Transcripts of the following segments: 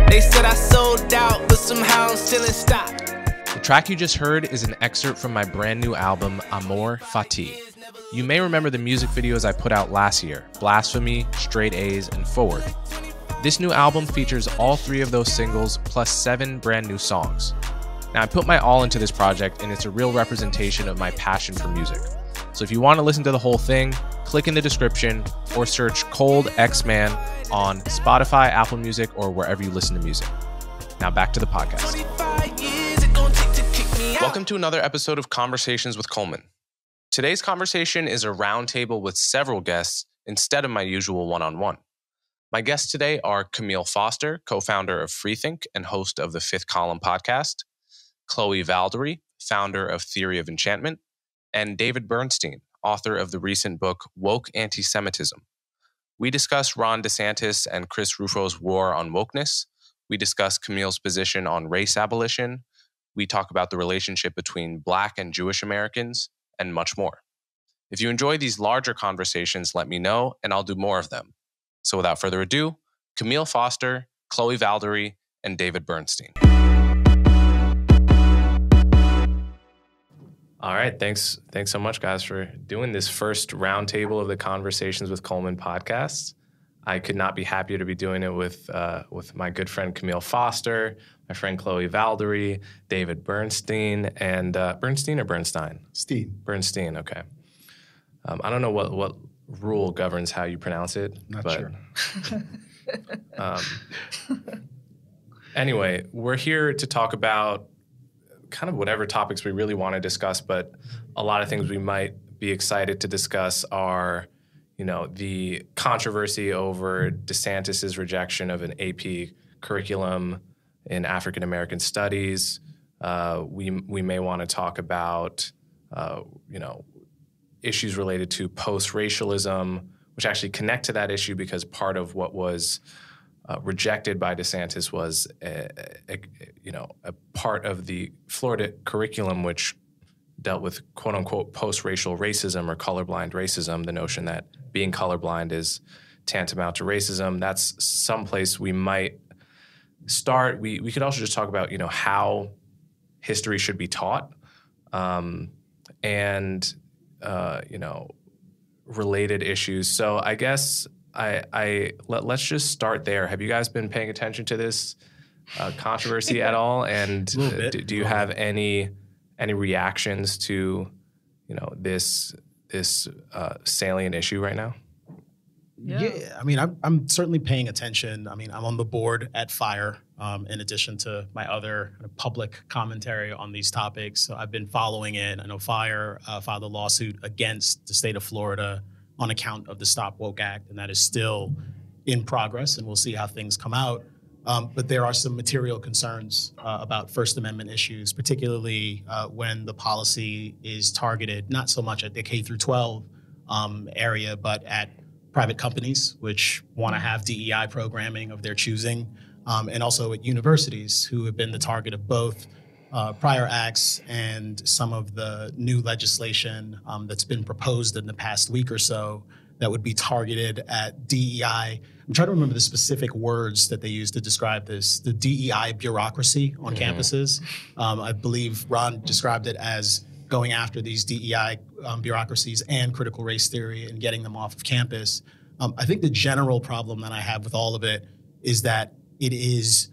They said I sold out, but somehow I'm still in stock. The track you just heard is an excerpt from my brand new album, Amor Fati. You may remember the music videos I put out last year, Blasphemy, Straight A's, and Forward. This new album features all 3 of those singles, plus 7 brand new songs. Now, I put my all into this project, and it's a real representation of my passion for music. So if you want to listen to the whole thing, click in the description or search Cold X-Man on Spotify, Apple Music, or wherever you listen to music. Now back to the podcast. Welcome to another episode of Conversations with Coleman. Today's conversation is a roundtable with several guests instead of my usual one-on-one. My guests today are Kmele Foster, co-founder of Freethink and host of the Fifth Column podcast, Chloé Valdary, founder of Theory of Enchantment, and David Bernstein, author of the recent book Woke Antisemitism. We discuss Ron DeSantis and Chris Rufo's war on wokeness. We discuss Kmele's position on race abolition. We talk about the relationship between Black and Jewish Americans, and much more. If you enjoy these larger conversations, let me know, and I'll do more of them. So without further ado, Kmele Foster, Chloé Valdary, and David Bernstein. All right, thanks so much, guys, for doing this first roundtable of the Conversations with Coleman podcast. I could not be happier to be doing it with my good friend Kmele Foster, my friend Chloé Valdary, David Bernstein, and Bernstein or Bernstein? Bernstein, okay. I don't know what rule governs how you pronounce it. Not but, sure. Anyway, we're here to talk about kind of whatever topics we really want to discuss, but a lot of things we might be excited to discuss are, the controversy over DeSantis' rejection of an AP curriculum in African American studies. We may want to talk about, issues related to post-racialism, which actually connect to that issue because part of what was rejected by DeSantis was a part of the Florida curriculum which dealt with quote-unquote post-racial racism or colorblind racism, the notion that being colorblind is tantamount to racism. That's someplace we might start. We could also just talk about, how history should be taught and related issues. So I guess let's just start there. Have you guys been paying attention to this controversy at all? And do you have any reactions to this salient issue right now? Yeah, I mean, I'm certainly paying attention. I mean, I'm on the board at FIRE, in addition to my other public commentary on these topics. So I've been following it. I know FIRE filed a lawsuit against the state of Florida on account of the Stop Woke Act, and that is still in progress, and we'll see how things come out. But there are some material concerns about First Amendment issues, particularly when the policy is targeted not so much at the K through 12 area, but at private companies which want to have DEI programming of their choosing, and also at universities who have been the target of both prior acts and some of the new legislation that's been proposed in the past week or so that would be targeted at DEI. I'm trying to remember the specific words that they use to describe this, the DEI bureaucracy on campuses. I believe Ron described it as going after these DEI bureaucracies and critical race theory and getting them off of campus. I think the general problem that I have with all of it is that it is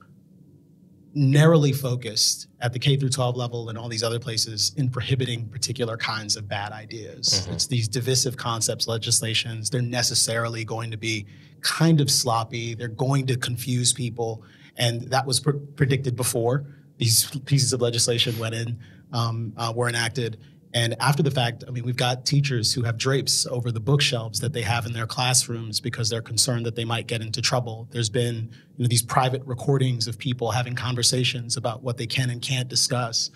narrowly focused at the K through 12 level and all these other places in prohibiting particular kinds of bad ideas. It's these divisive concepts, legislations. They're necessarily going to be kind of sloppy. They're going to confuse people. And that was predicted before these pieces of legislation went in, were enacted. And after the fact, I mean, we've got teachers who have drapes over the bookshelves that they have in their classrooms because they're concerned that they might get into trouble. There's been these private recordings of people having conversations about what they can and can't discuss.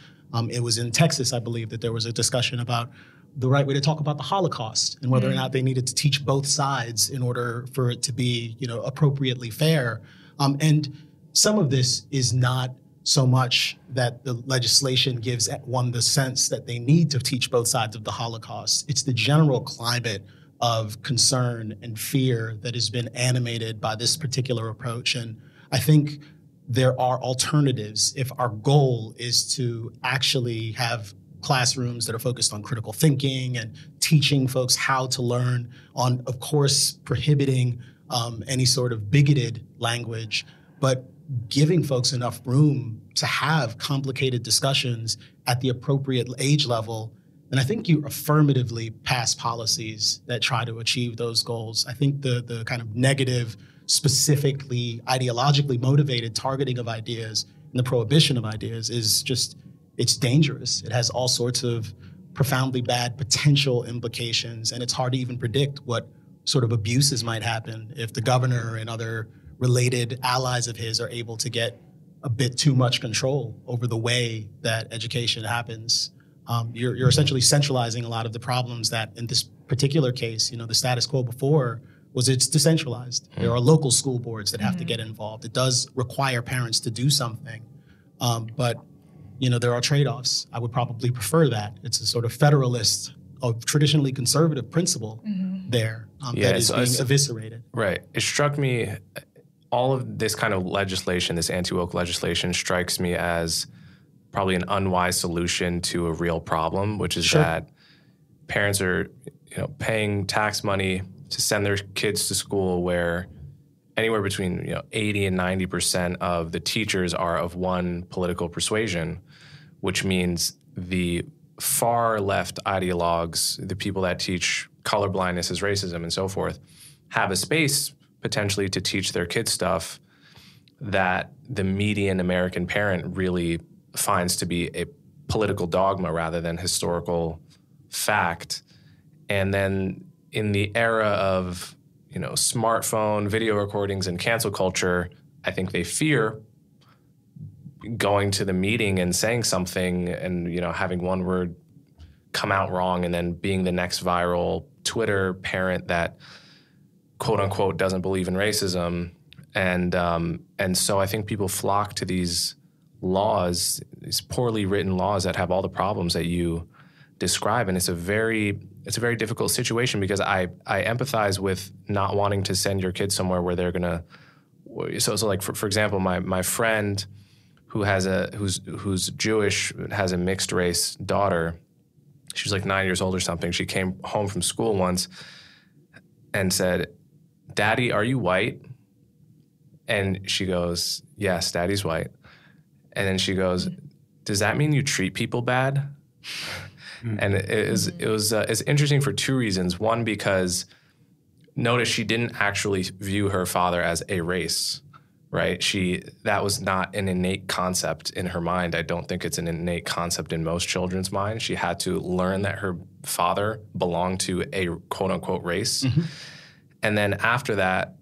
It was in Texas, I believe, that there was a discussion about the right way to talk about the Holocaust and whether or not they needed to teach both sides in order for it to be, appropriately fair. And some of this is not so much that the legislation gives one the sense that they need to teach both sides of the Holocaust. It's the general climate of concern and fear that has been animated by this particular approach. And I think there are alternatives if our goal is to actually have classrooms that are focused on critical thinking and teaching folks how to learn, on, of course, prohibiting any sort of bigoted language, but giving folks enough room to have complicated discussions at the appropriate age level. And I think you affirmatively pass policies that try to achieve those goals. I think the kind of negative, specifically ideologically motivated targeting of ideas and the prohibition of ideas is just, it's dangerous. It has all sorts of profoundly bad potential implications, and it's hard to even predict what sort of abuses might happen if the governor and other related allies of his are able to get a bit too much control over the way that education happens. You're essentially centralizing a lot of the problems that, in this particular case, the status quo before was it's decentralized. There are local school boards that have to get involved. It does require parents to do something, but there are trade-offs. I would probably prefer that. It's a sort of federalist, a traditionally conservative principle there that is being eviscerated. Right. It struck me, all of this kind of legislation, this anti-woke legislation, strikes me as probably an unwise solution to a real problem, which is that parents are, paying tax money to send their kids to school where anywhere between 80 and 90% of the teachers are of one political persuasion, which means the far left ideologues, the people that teach colorblindness as racism and so forth, have a space potentially to teach their kids stuff that the median American parent really finds to be a political dogma rather than historical fact. And then in the era of, smartphone, video recordings, and cancel culture, I think they fear going to the meeting and saying something and, having one word come out wrong and then being the next viral Twitter parent that, quote unquote, doesn't believe in racism. And so I think people flock to these laws, these poorly written laws that have all the problems that you describe. And it's a very difficult situation because I empathize with not wanting to send your kids somewhere where they're gonna. So like for example, my friend who's Jewish, has a mixed race daughter. She was like 9 years old or something. She came home from school once and said, "Daddy, are you white?" And she goes, "Yes, Daddy's white." And then she goes, "Does that mean you treat people bad?" And it's interesting for two reasons. One, because notice she didn't actually view her father as a race, right? That was not an innate concept in her mind. I don't think it's an innate concept in most children's mind. She had to learn that her father belonged to a quote unquote race. And then after that,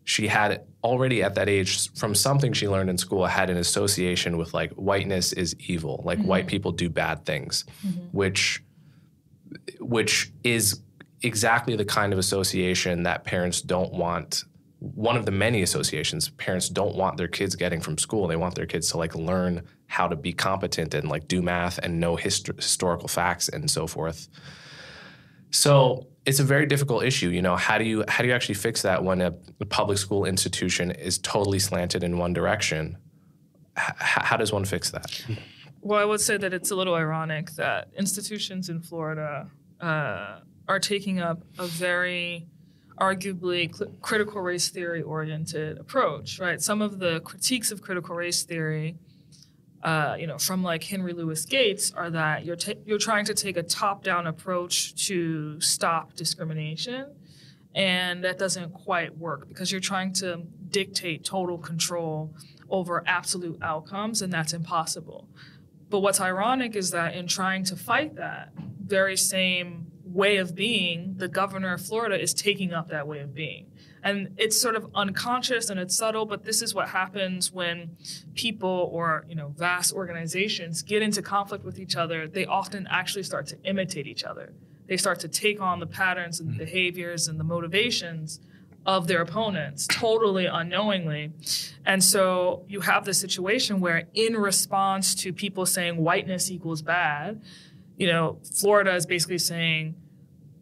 she had already at that age, from something she learned in school, had an association with like whiteness is evil, like white people do bad things, which is exactly the kind of association that parents don't want. One of the many associations parents don't want their kids getting from school. They want their kids to like learn how to be competent and like do math and know historical facts and so forth. So it's a very difficult issue. How do you actually fix that when a public school institution is totally slanted in one direction? How does one fix that? Well, I would say that it's a little ironic that institutions in Florida are taking up a very arguably critical race theory oriented approach, right? Some of the critiques of critical race theory, from like Henry Louis Gates, are that you're trying to take a top-down approach to stop discrimination, and that doesn't quite work because you're trying to dictate total control over absolute outcomes, and that's impossible. But what's ironic is that in trying to fight that very same way of being, the governor of Florida is taking up that way of being. And it's sort of unconscious and it's subtle, but this is what happens when people or, vast organizations get into conflict with each other. They often actually start to imitate each other. They start to take on the patterns and the behaviors and the motivations of their opponents, totally unknowingly. And so you have this situation where in response to people saying whiteness equals bad, Florida is basically saying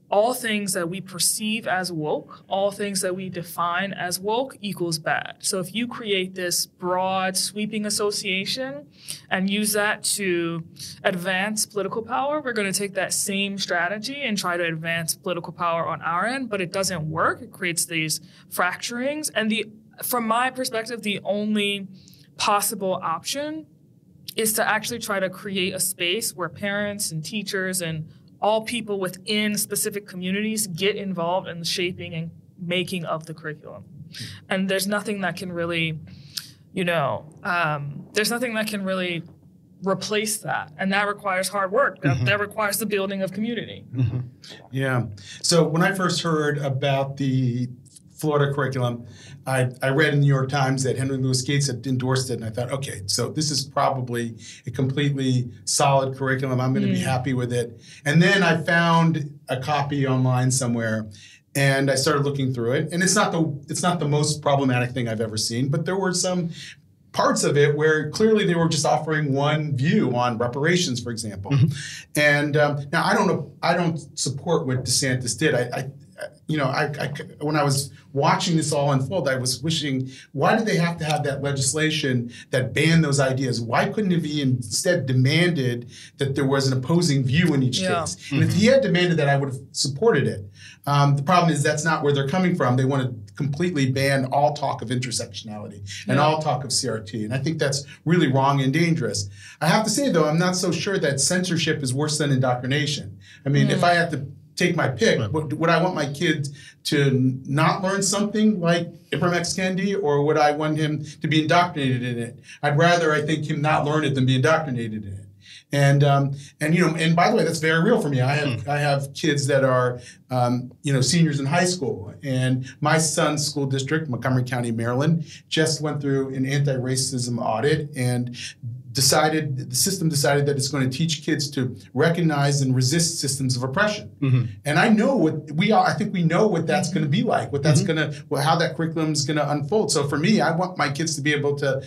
all things that we perceive as woke, all things that we define as woke equals bad. So if you create this broad, sweeping association and use that to advance political power, we're going to take that same strategy and try to advance political power on our end, but it doesn't work. It creates these fracturings. And from my perspective, the only possible option is to actually try to create a space where parents and teachers and all people within specific communities get involved in the shaping and making of the curriculum. And there's nothing that can really, there's nothing that can really replace that. And that requires hard work. That requires the building of community. Mm-hmm. Yeah. So when I first heard about the Florida curriculum, I read in the New York Times that Henry Louis Gates had endorsed it, and I thought, okay, so this is probably a completely solid curriculum. I'm going to be happy with it. And then I found a copy online somewhere, and I started looking through it. And it's not the most problematic thing I've ever seen, but there were some parts of it where clearly they were just offering one view on reparations, for example. Mm-hmm. And now I don't support what DeSantis did. When I was watching this all unfold, I was wishing, why did they have to have that legislation that banned those ideas? Why couldn't it be instead demanded that there was an opposing view in each case? Mm-hmm. And if he had demanded that, I would have supported it. The problem is that's not where they're coming from. They want to completely ban all talk of intersectionality and all talk of CRT. And I think that's really wrong and dangerous. I have to say, though, I'm not so sure that censorship is worse than indoctrination. I mean, if I had to take my pick, would I want my kid to not learn something like Ibram X. Kendi, or would I want him to be indoctrinated in it? I'd rather, I think, him not learn it than be indoctrinated in it. And by the way, that's very real for me. I have kids that are seniors in high school, and my son's school district, Montgomery County, Maryland, just went through an anti-racism audit and the system decided that it's going to teach kids to recognize and resist systems of oppression. Mm-hmm. And I think we know what that's going to be like, how that curriculum is going to unfold. So for me, I want my kids to be able to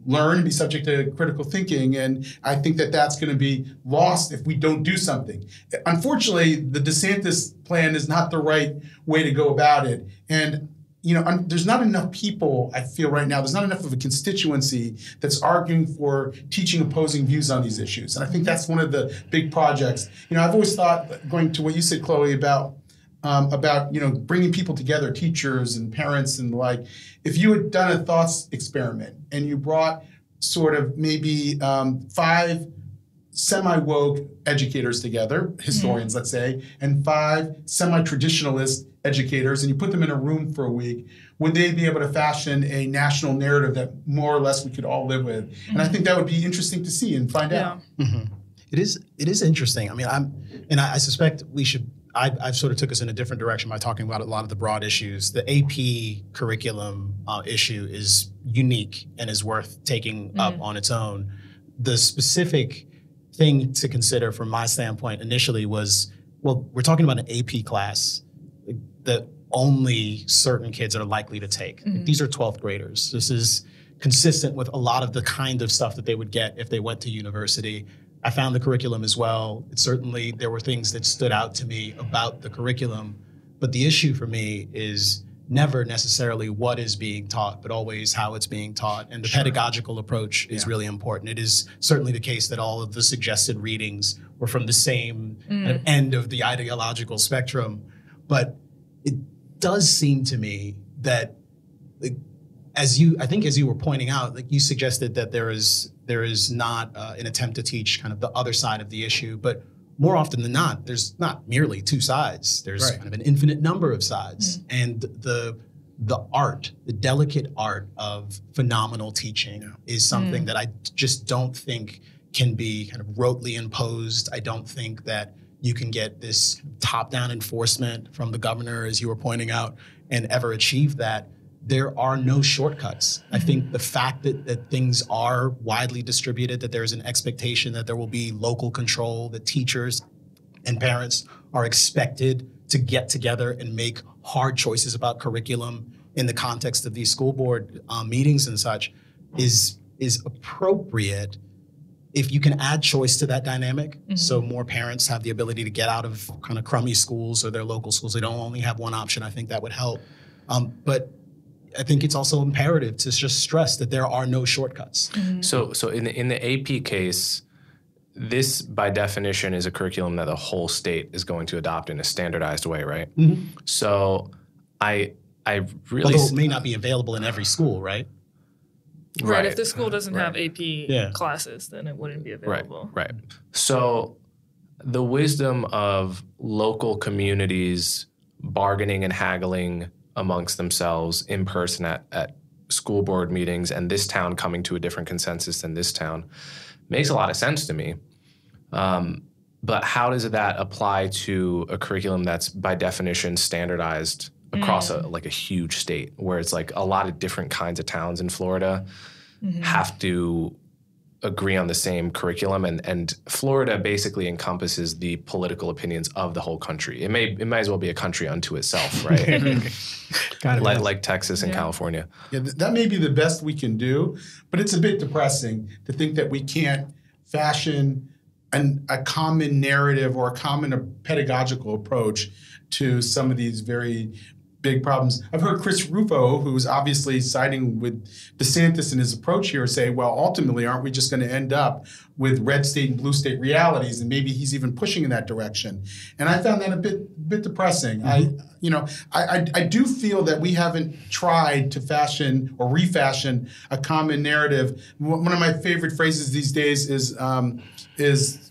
learn and be subject to critical thinking. And I think that that's going to be lost if we don't do something. Unfortunately, the DeSantis plan is not the right way to go about it. And there's not enough people, I feel right now, there's not enough of a constituency that's arguing for teaching opposing views on these issues. And I think that's one of the big projects. I've always thought, going to what you said, Chloe, about bringing people together, teachers and parents and the like, if you had done a thoughts experiment and you brought sort of maybe 5 semi-woke educators together, historians, let's say, and 5 semi-traditionalist educators, and you put them in a room for a week, would they be able to fashion a national narrative that more or less we could all live with? Mm-hmm. And I think that would be interesting to see and find out. Mm-hmm. It is interesting. I mean, I suspect we should. I sort of took us in a different direction by talking about a lot of the broad issues. The AP curriculum issue is unique and is worth taking up on its own. The specific thing to consider from my standpoint initially was, well, we're talking about an AP class that only certain kids are likely to take. Mm-hmm. These are 12th graders. This is consistent with a lot of the kind of stuff that they would get if they went to university. I found the curriculum as well. There were things that stood out to me about the curriculum, but the issue for me is never necessarily what is being taught, but always how it's being taught. And the pedagogical approach is really important. It is certainly the case that all of the suggested readings were from the same end of the ideological spectrum. But it does seem to me that, as you were pointing out, like you suggested that there is not an attempt to teach kind of the other side of the issue, but more often than not, there's not merely 2 sides. There's kind of an infinite number of sides. And the delicate art of phenomenal teaching is something that I just don't think can be kind of rotely imposed. I don't think that you can get this top-down enforcement from the governor, as you were pointing out, and ever achieve that. There are no shortcuts. I think the fact that things are widely distributed, that there is an expectation that there will be local control, that teachers and parents are expected to get together and make hard choices about curriculum in the context of these school board meetings and such is appropriate. if you can add choice to that dynamic, so more parents have the ability to get out of kind of crummy schools or their local schools, they don't only have one option, I think that would help. But I think it's also imperative to just stress that there are no shortcuts. So in the AP case, this by definition is a curriculum that the whole state is going to adopt in a standardized way, right? So I really... Although it may not be available in every school, right? Right. If the school doesn't have AP classes, then it wouldn't be available. Right. So the wisdom of local communities bargaining and haggling amongst themselves in person at school board meetings, and this town coming to a different consensus than this town, makes a lot of sense to me. But how does that apply to a curriculum that's by definition standardized across a huge state, where it's like a lot of different kinds of towns in Florida have to agree on the same curriculum, and Florida basically encompasses the political opinions of the whole country. It might as well be a country unto itself, right? like Texas and California. Yeah, that may be the best we can do, but it's a bit depressing to think that we can't fashion a common narrative or a common pedagogical approach to some of these very big problems. I've heard Chris Rufo, who's obviously siding with DeSantis in his approach here, say, well, ultimately, aren't we just going to end up with red state and blue state realities? And maybe he's even pushing in that direction. And I found that a bit depressing. I do feel that we haven't tried to fashion or refashion a common narrative. One of my favorite phrases these days is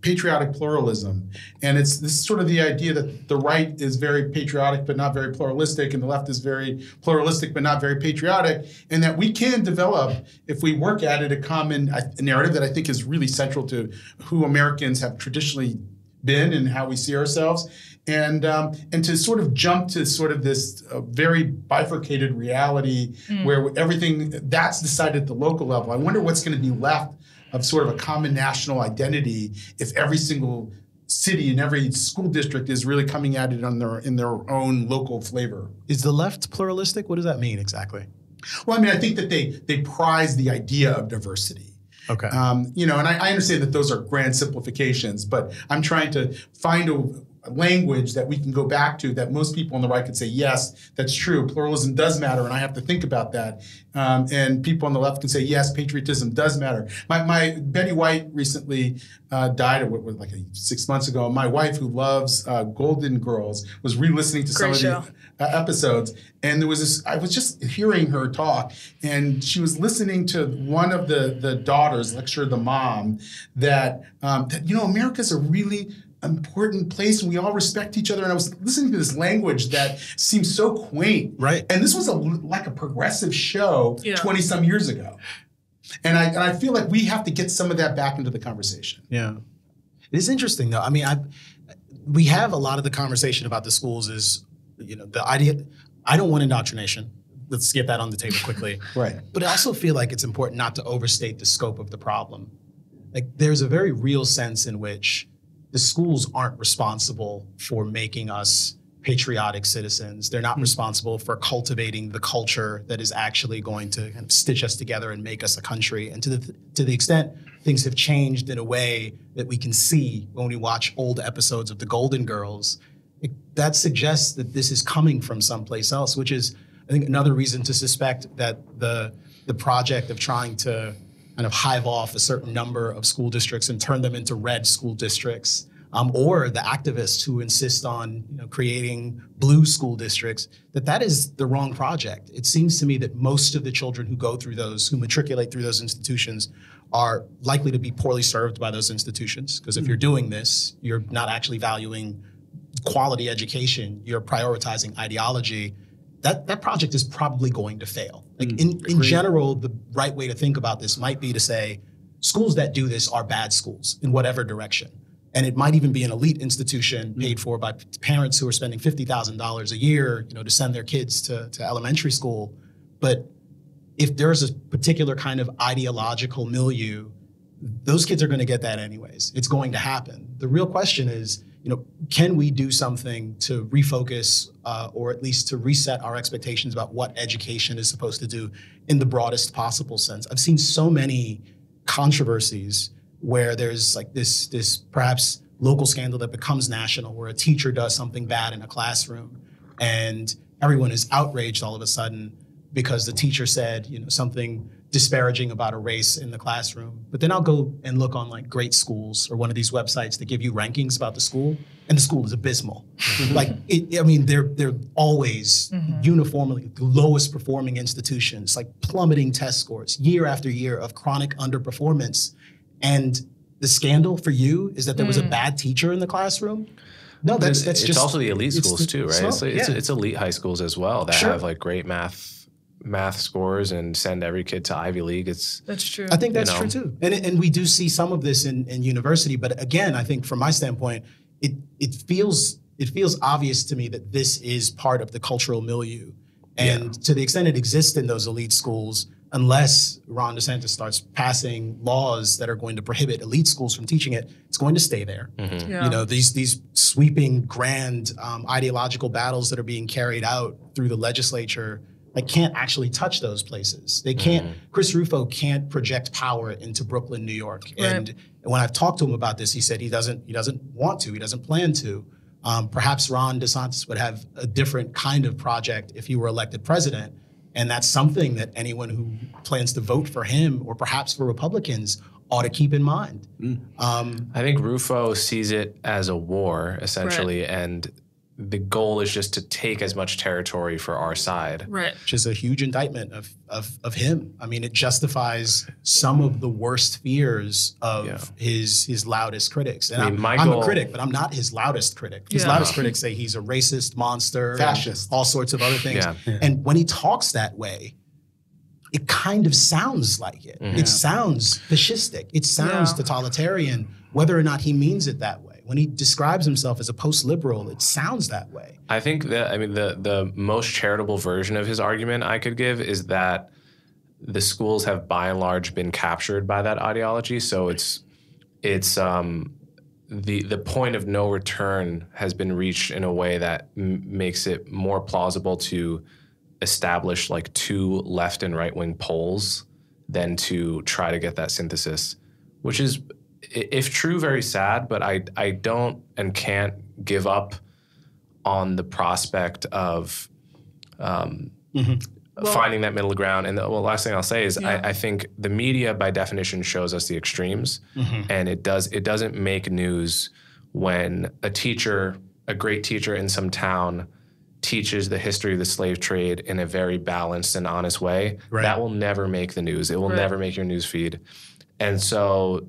patriotic pluralism. And this is sort of the idea that the right is very patriotic but not very pluralistic, and the left is very pluralistic but not very patriotic, and that we can develop, if we work at it, a common narrative that I think is really central to who Americans have traditionally been and how we see ourselves. And to sort of jump to sort of this very bifurcated reality where everything that's decided at the local level. I wonder what's going to be left of sort of a common national identity if every single city and every school district is really coming at it in their own local flavor. Is the left pluralistic? What does that mean exactly? Well, I mean, I think that they prize the idea of diversity. Okay. And I understand that those are grand simplifications, but I'm trying to find a language that we can go back to that most people on the right could say, yes, that's true. Pluralism does matter, and I have to think about that. And people on the left can say, yes, patriotism does matter. My Betty White recently died, like 6 months ago. My wife, who loves Golden Girls, was re-listening to some of the episodes, and there was this. I was just hearing her talk, and she was listening to one of the daughters lecture the mom that America's a really important place and we all respect each other. And I was listening to this language that seems so quaint. Right. And this was like a progressive show 20 some years ago. And I feel like we have to get some of that back into the conversation. Yeah. It is interesting though. I mean, we have a lot of the conversation about the schools is, the idea, I don't want indoctrination. Let's get that on the table quickly. Right. But I also feel like it's important not to overstate the scope of the problem. Like there's a very real sense in which the schools aren't responsible for making us patriotic citizens. They're not responsible for cultivating the culture that is actually going to kind of stitch us together and make us a country. And to the extent things have changed in a way that we can see when we watch old episodes of the Golden Girls, that suggests that this is coming from someplace else, which is, I think, another reason to suspect that the project of trying to kind of hive off a certain number of school districts and turn them into red school districts, or the activists who insist on creating blue school districts, that is the wrong project. It seems to me that most of the children who matriculate through those institutions are likely to be poorly served by those institutions. Because if you're doing this, you're not actually valuing quality education, you're prioritizing ideology. That project is probably going to fail. Like in general, the right way to think about this might be to say schools that do this are bad schools in whatever direction. And it might even be an elite institution paid for by parents who are spending $50,000 a year, to send their kids to elementary school. But if there's a particular kind of ideological milieu, those kids are going to get that anyways. It's going to happen. The real question is, can we do something to refocus or at least to reset our expectations about what education is supposed to do in the broadest possible sense? I've seen so many controversies where there's like this perhaps local scandal that becomes national, where a teacher does something bad in a classroom and everyone is outraged all of a sudden because the teacher said, something disparaging about a race in the classroom. But then I'll go and look on like Great Schools or one of these websites that give you rankings about the school, and the school is abysmal. They're always uniformly the lowest performing institutions, like plummeting test scores year after year of chronic underperformance. And the scandal for you is that there was a bad teacher in the classroom? No, that's just... It's also the elite schools too, right? It's elite high schools as well that have like great math scores and send every kid to Ivy League. That's true. I think that's true too. And we do see some of this in university, but again, I think from my standpoint, it feels obvious to me that this is part of the cultural milieu. And to the extent it exists in those elite schools, unless Ron DeSantis starts passing laws that are going to prohibit elite schools from teaching it, it's going to stay there. Mm-hmm. Yeah. These sweeping, grand ideological battles that are being carried out through the legislature, like, can't actually touch those places. They can't. Chris Rufo can't project power into Brooklyn, New York. Right. And when I've talked to him about this, he said he doesn't want to. He doesn't plan to. Perhaps Ron DeSantis would have a different kind of project if he were elected president. And that's something that anyone who plans to vote for him, or perhaps for Republicans, ought to keep in mind. I think Rufo sees it as a war, essentially, and the goal is just to take as much territory for our side. Right. Which is a huge indictment of him. I mean, it justifies some of the worst fears of his loudest critics. And I'm a critic, but I'm not his loudest critic. His loudest critics say he's a racist, monster, fascist, all sorts of other things. Yeah. And when he talks that way, it kind of sounds like it. It sounds fascistic. It sounds totalitarian, whether or not he means it that way. When he describes himself as a post-liberal, it sounds that way. I think that, the most charitable version of his argument I could give is that the schools have by and large been captured by that ideology. So it's the point of no return has been reached in a way that makes it more plausible to establish like two left and right wing poles than to try to get that synthesis, which is, if true, very sad, but I don't and can't give up on the prospect of finding that middle ground. And the last thing I'll say is I think the media by definition shows us the extremes, and it doesn't make news when a great teacher in some town teaches the history of the slave trade in a very balanced and honest way. Right. That will never make the news. It will never make your news feed. And so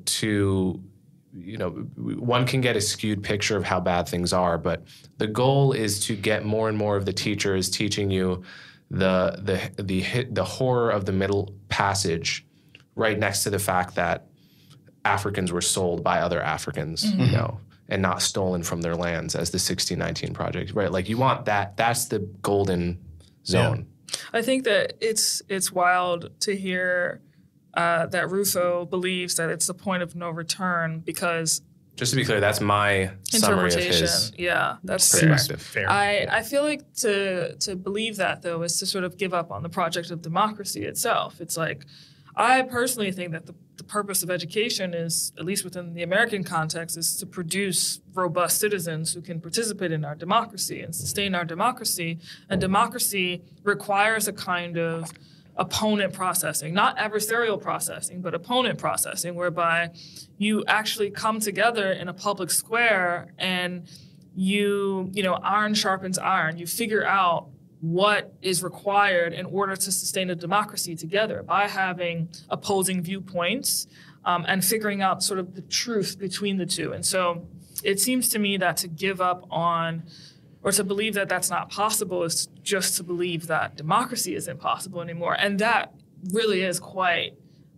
one can get a skewed picture of how bad things are, but the goal is to get more and more of the teachers teaching you the horror of the Middle Passage right next to the fact that Africans were sold by other Africans, and not stolen from their lands as the 1619 Project, right? Like, you want that. That's the golden zone. Yeah. I think that it's wild to hear that Rufo believes that it's the point of no return, because... Just to be clear, that's my summary of his that's perspective. Fair. I feel like to believe that, though, is to sort of give up on the project of democracy itself. It's like, I personally think that the purpose of education is, at least within the American context, is to produce robust citizens who can participate in our democracy and sustain our democracy. And democracy requires a kind of opponent processing, not adversarial processing, but opponent processing, whereby you actually come together in a public square and iron sharpens iron. You figure out what is required in order to sustain a democracy together by having opposing viewpoints and figuring out sort of the truth between the two. And so it seems to me that to give up on, or to believe that that's not possible, is just to believe that democracy isn't possible anymore. And that really is quite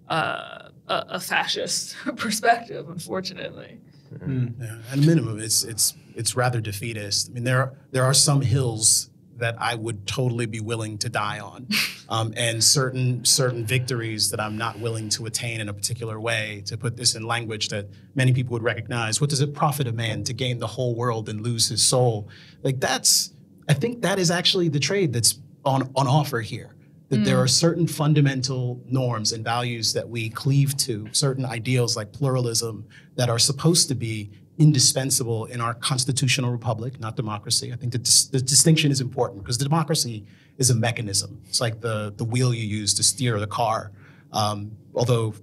a fascist perspective, unfortunately. Yeah, at minimum, it's rather defeatist. I mean, there are some hills that I would totally be willing to die on, and certain victories that I'm not willing to attain in a particular way. To put this in language that many people would recognize, what does it profit a man to gain the whole world and lose his soul? Like, I think that is actually the trade that's on offer here. that there are certain fundamental norms and values that we cleave to, certain ideals like pluralism that are supposed to be indispensable in our constitutional republic, not democracy. I think the distinction is important because democracy is a mechanism. It's like the wheel you use to steer the car. Although,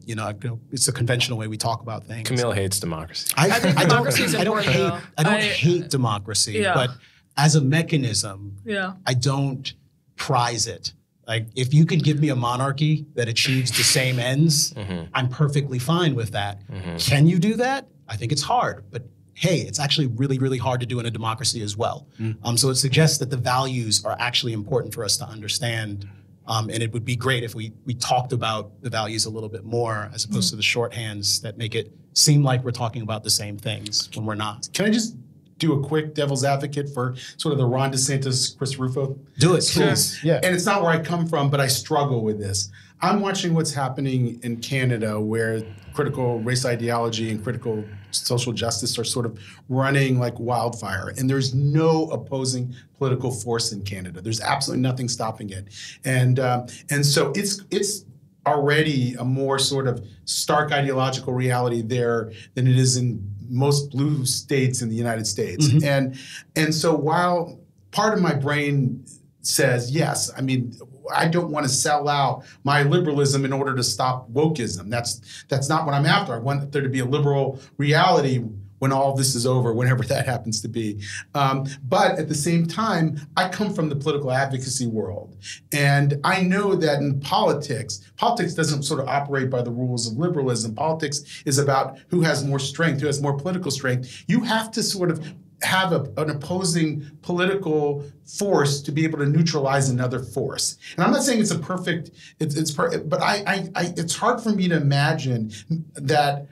it's a conventional way we talk about things. Kmele hates democracy. I think democracy is important. I don't hate democracy, but as a mechanism, I don't prize it. Like, if you can give me a monarchy that achieves the same ends, I'm perfectly fine with that. Can you do that? I think it's hard, but hey, it's actually really, really hard to do in a democracy as well. So it suggests that the values are actually important for us to understand. And it would be great if we talked about the values a little bit more as opposed to the shorthands that make it seem like we're talking about the same things when we're not. Can I just do a quick devil's advocate for sort of the Ron DeSantis, Chris Rufo? Do it, please. Yeah. And it's not where I come from, but I struggle with this. I'm watching what's happening in Canada where critical race ideology and critical social justice are sort of running like wildfire. And there's no opposing political force in Canada. There's absolutely nothing stopping it. And so it's already a more sort of stark ideological reality there than it is in most blue states in the United States. And so while part of my brain says, yes, I mean, I don't want to sell out my liberalism in order to stop wokeism. That's not what I'm after. I want there to be a liberal reality when all this is over, whenever that happens to be. But at the same time, I come from the political advocacy world. And I know that in politics doesn't sort of operate by the rules of liberalism. Politics is about who has more strength, who has more political strength. You have to sort of have an opposing political force to be able to neutralize another force. And I'm not saying it's a perfect, but it's hard for me to imagine that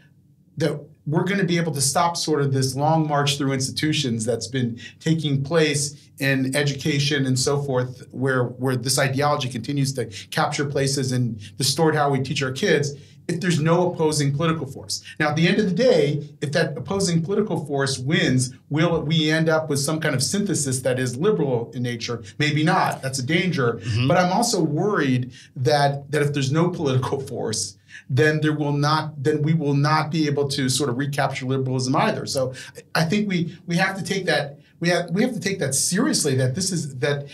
we're going to be able to stop sort of this long march through institutions that's been taking place in education and so forth, where this ideology continues to capture places and distort how we teach our kids, if there's no opposing political force. Now, at the end of the day, if that opposing political force wins, will we end up with some kind of synthesis that is liberal in nature? Maybe not. That's a danger. But I'm also worried that if there's no political force, then we will not be able to sort of recapture liberalism either. So I think we have to take that. We have to take that seriously. That this is that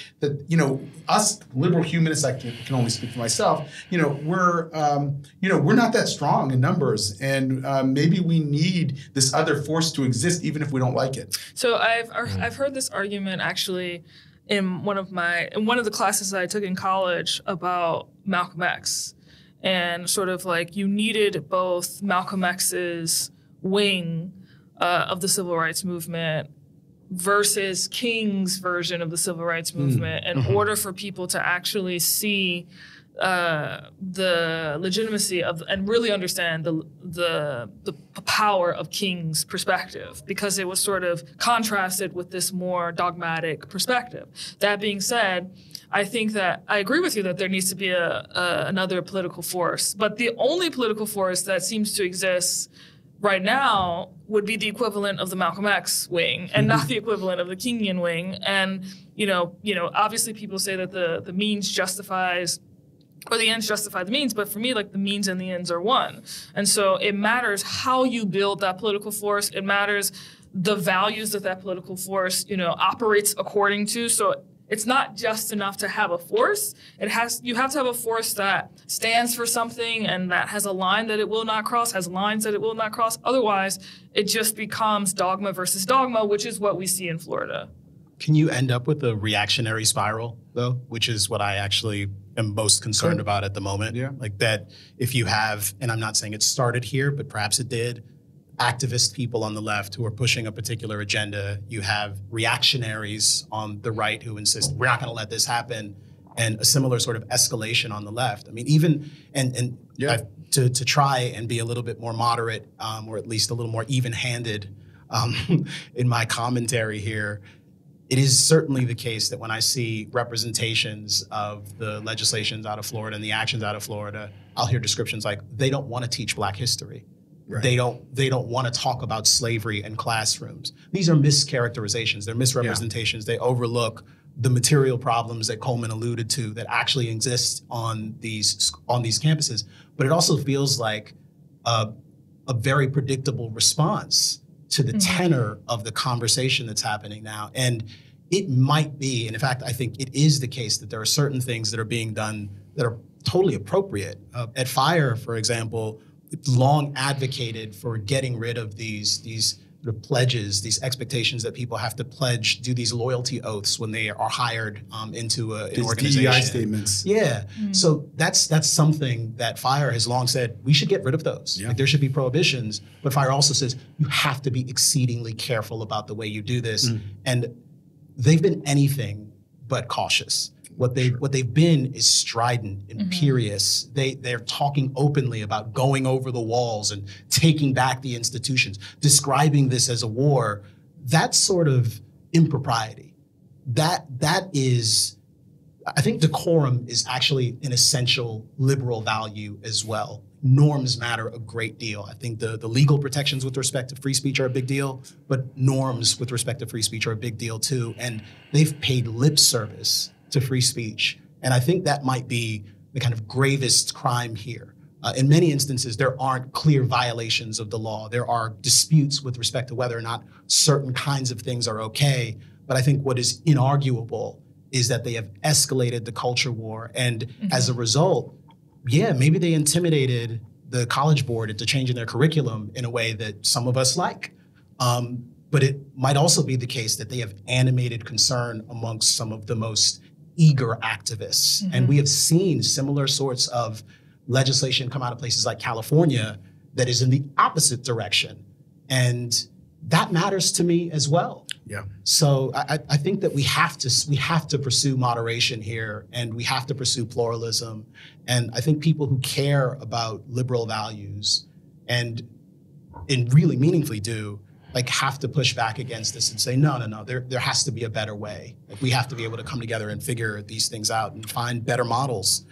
us liberal humanists. I can only speak for myself. We're not that strong in numbers, and maybe we need this other force to exist, even if we don't like it. So I've heard this argument actually in one of the classes that I took in college about Malcolm X, and sort of like you needed both Malcolm X's wing of the civil rights movement versus King's version of the civil rights movement in order for people to actually see the legitimacy of and really understand the power of King's perspective, because it was sort of contrasted with this more dogmatic perspective. That being said, I think that I agree with you that there needs to be another political force, but the only political force that seems to exist right now would be the equivalent of the Malcolm X wing and not the equivalent of the Kingian wing. And, obviously people say that the means justifies or the ends justify the means, but for me, like, the means and the ends are one. And so it matters how you build that political force. It matters the values that political force, operates according to. So it's not just enough to have a force. You have to have a force that stands for something and that has a line that it will not cross, has lines that it will not cross. Otherwise, it just becomes dogma versus dogma, which is what we see in Florida. Can you end up with a reactionary spiral, though, which is what I actually am most concerned about at the moment? Yeah. Like that if you have, and I'm not saying it started here, but perhaps it did, activist people on the left who are pushing a particular agenda. You have reactionaries on the right who insist, we're not going to let this happen, and a similar sort of escalation on the left. I mean, even, to try and be a little bit more moderate, or at least a little more even-handed in my commentary here, it is certainly the case that when I see representations of the legislations out of Florida and the actions out of Florida, I'll hear descriptions like, they don't want to teach Black history. Right. They don't want to talk about slavery in classrooms. These are mischaracterizations. They're misrepresentations. They overlook the material problems that Coleman alluded to that actually exist on these campuses, but it also feels like a very predictable response to the tenor of the conversation that's happening now. And it might be, and in fact, I think it is the case that there are certain things that are being done that are totally appropriate. At FIRE, for example, long advocated for getting rid of these pledges, these expectations that people have to pledge, do these loyalty oaths when they are hired into an organization. DEI statements. Yeah. So that's something that FIRE has long said, we should get rid of those. Yeah. Like there should be prohibitions. But FIRE also says you have to be exceedingly careful about the way you do this. And they've been anything but cautious. What they've been is strident, imperious. They're talking openly about going over the walls and taking back the institutions, describing this as a war. That sort of impropriety, that is, I think decorum is actually an essential liberal value as well. Norms matter a great deal. I think the legal protections with respect to free speech are a big deal, but norms with respect to free speech are a big deal too. And they've paid lip service to free speech. And I think that might be the kind of gravest crime here. In many instances, there aren't clear violations of the law. There are disputes with respect to whether or not certain kinds of things are okay. But I think what is inarguable is that they have escalated the culture war. And as a result, yeah, maybe they intimidated the College Board into changing their curriculum in a way that some of us like. But it might also be the case that they have animated concern amongst some of the most eager activists. And we have seen similar sorts of legislation come out of places like California that is in the opposite direction. And that matters to me as well. Yeah. So I think that we have to pursue moderation here, and we have to pursue pluralism. And I think people who care about liberal values and really meaningfully do, like, have to push back against this and say, no, there has to be a better way. Like, we have to be able to come together and figure these things out and find better models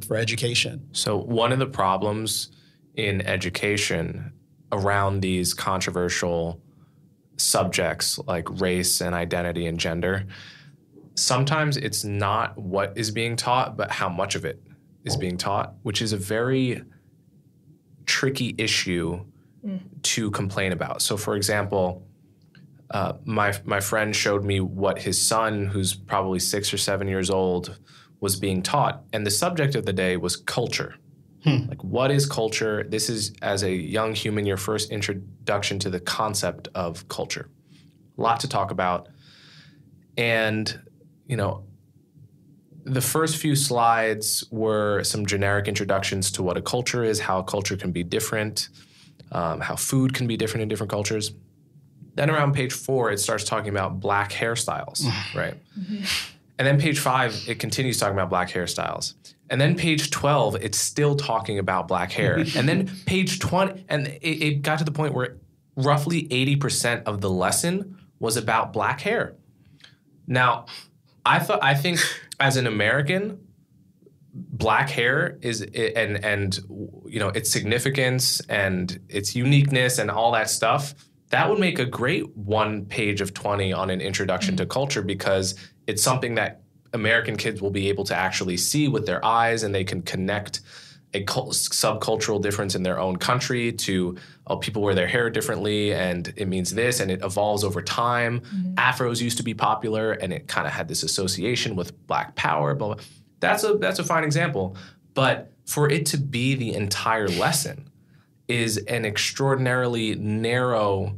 for education. So one of the problems in education around these controversial subjects like race and identity and gender, sometimes it's not what is being taught, but how much of it is being taught, which is a very tricky issue to complain about. So for example, my friend showed me what his son, who's probably 6 or 7 years old, was being taught. And the subject of the day was culture. Like, what is culture? This is, as a young human, your first introduction to the concept of culture. A lot to talk about. And, you know, the first few slides were some generic introductions to what a culture is, how a culture can be different, how food can be different in different cultures. Then around page 4, it starts talking about black hairstyles, right? And then page 5, it continues talking about black hairstyles. And then page 12, it's still talking about black hair. And then page 20, and it got to the point where roughly 80% of the lesson was about black hair. Now, I think as an American, black hair is, and you know, its significance and its uniqueness and all that stuff, that would make a great 1 page of 20 on an introduction to culture, because it's something that American kids will be able to actually see with their eyes, and they can connect a subcultural difference in their own country to, oh, people wear their hair differently and it means this, and it evolves over time. Afros used to be popular and it kind of had this association with black power, blah, blah. That's a fine example. But for it to be the entire lesson is an extraordinarily narrow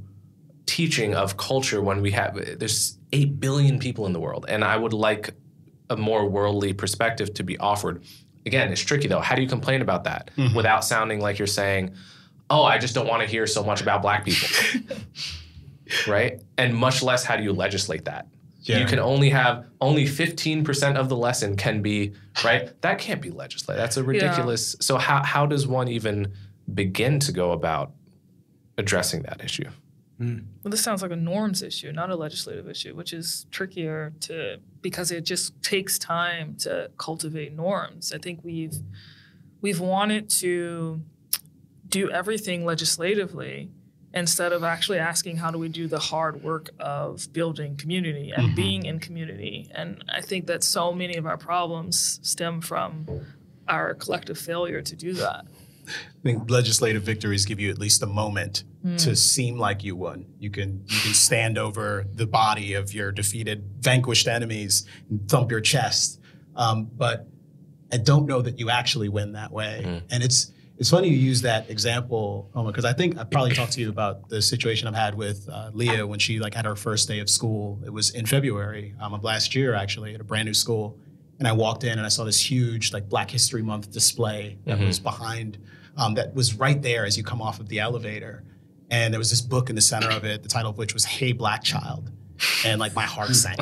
teaching of culture when there's 8 billion people in the world. And I would like a more worldly perspective to be offered. Again, it's tricky though. How do you complain about that without sounding like you're saying, oh, I just don't want to hear so much about black people, right? And much less, how do you legislate that? Yeah. You can only 15% of the lesson can be, right? That can't be legislated. That's a ridiculous. Yeah. So how does one even begin to go about addressing that issue? Well, this sounds like a norms issue, not a legislative issue, which is trickier because it just takes time to cultivate norms. I think we've wanted to do everything legislatively instead of actually asking how do we do the hard work of building community and being in community. And I think that so many of our problems stem from our collective failure to do that. I think legislative victories give you at least a moment to seem like you won. You can stand over the body of your defeated, vanquished enemies and thump your chest. But I don't know that you actually win that way. And it's funny you use that example, Oma, because I think I probably talked to you about the situation I've had with Leah when she had her first day of school. It was in February of last year, actually, at a brand new school. And I walked in and I saw this huge Black History Month display that was behind, that was right there as you come off of the elevator. And there was this book in the center of it, the title of which was Hey Black Child. And my heart sank.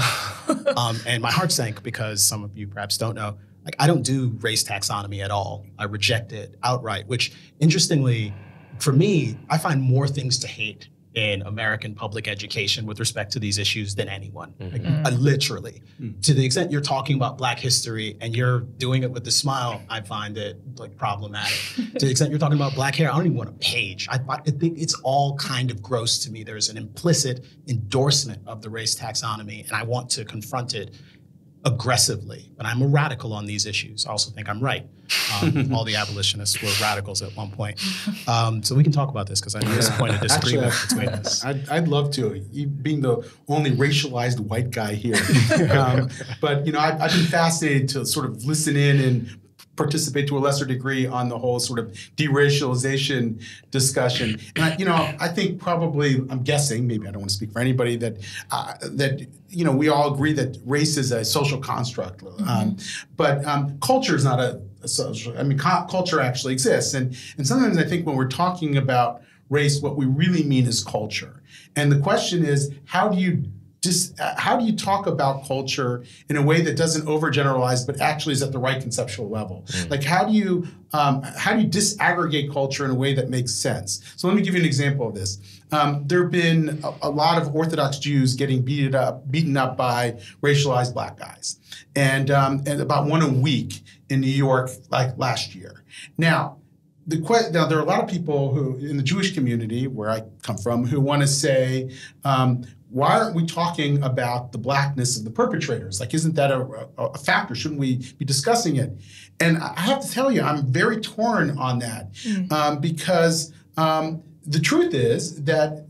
And my heart sank because some of you perhaps don't know, I don't do race taxonomy at all. I reject it outright, which interestingly, for me, I find more things to hate in American public education with respect to these issues than anyone. Literally. To the extent you're talking about Black history and you're doing it with a smile, I find it problematic. To the extent you're talking about Black hair, I don't even want a page. I think it's all kind of gross to me. There's an implicit endorsement of the race taxonomy, and I want to confront it aggressively, but I'm a radical on these issues. I also think I'm right. All the abolitionists were radicals at one point. So we can talk about this because I know there's a point of disagreement between us. I'd love to, being the only racialized white guy here. But I've been fascinated to sort of listen in and participate to a lesser degree on the whole sort of deracialization discussion. And I think probably, I'm guessing, maybe I don't want to speak for anybody, that we all agree that race is a social construct. But culture is not a social, culture actually exists. And sometimes I think when we're talking about race, what we really mean is culture. And the question is, how do you talk about culture in a way that doesn't overgeneralize, but actually is at the right conceptual level? How do you disaggregate culture in a way that makes sense? So let me give you an example of this. There have been a lot of Orthodox Jews getting beaten up by racialized Black guys, and about one a week in New York, last year. Now there are a lot of people who in the Jewish community where I come from who want to say, why aren't we talking about the Blackness of the perpetrators? Isn't that a factor? Shouldn't we be discussing it? And I have to tell you, I'm very torn on that because the truth is that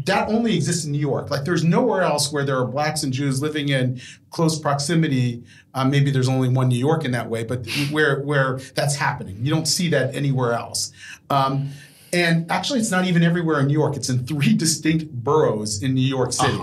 only exists in New York. There's nowhere else where there are Blacks and Jews living in close proximity. Maybe there's only one New York in that way, but where that's happening. You don't see that anywhere else. And actually, it's not even everywhere in New York. It's in 3 distinct boroughs in New York City.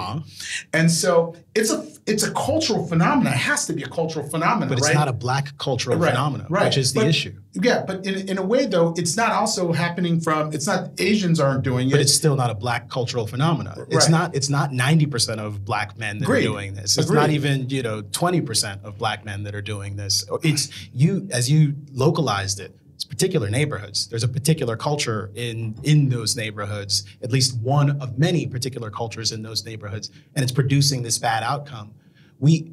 And so it's a cultural phenomenon. It has to be a cultural phenomenon, but it's not a Black cultural phenomenon, which is the issue. Yeah, but in a way, though, it's not also happening it's not Asians aren't doing it. But it's still not a Black cultural phenomenon. It's not 90% of Black men that are doing this. It's not even 20% of Black men that are doing this. It's as you localized it. It's particular neighborhoods. There's a particular culture in those neighborhoods, at least one of many particular cultures in those neighborhoods, and it's producing this bad outcome. We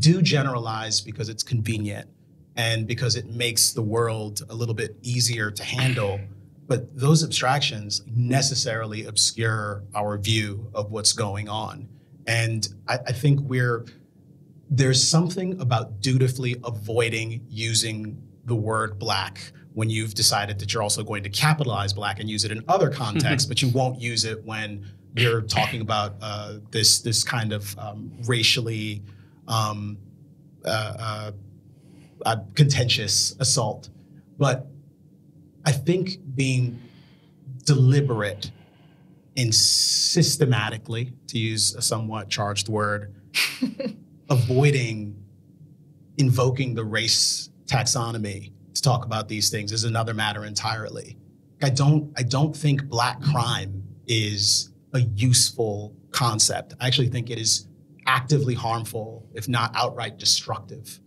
do generalize because it's convenient and because it makes the world a little bit easier to handle, but those abstractions necessarily obscure our view of what's going on. And I think there's something about dutifully avoiding using the word Black when you've decided that you're also going to capitalize Black and use it in other contexts, but you won't use it when you're talking about this kind of racially contentious assault. But I think being deliberate and systematically, to use a somewhat charged word, avoiding invoking the race taxonomy to talk about these things is another matter entirely. I don't think Black crime is a useful concept. I actually think it is actively harmful, if not outright destructive.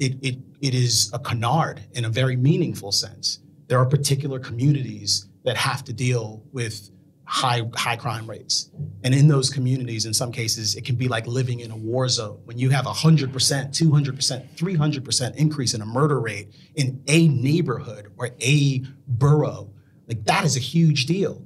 It is a canard in a very meaningful sense. There are particular communities that have to deal with high crime rates. And in those communities, in some cases, it can be like living in a war zone. When you have 100%, 200%, 300% increase in a murder rate in a neighborhood or a borough, that is a huge deal.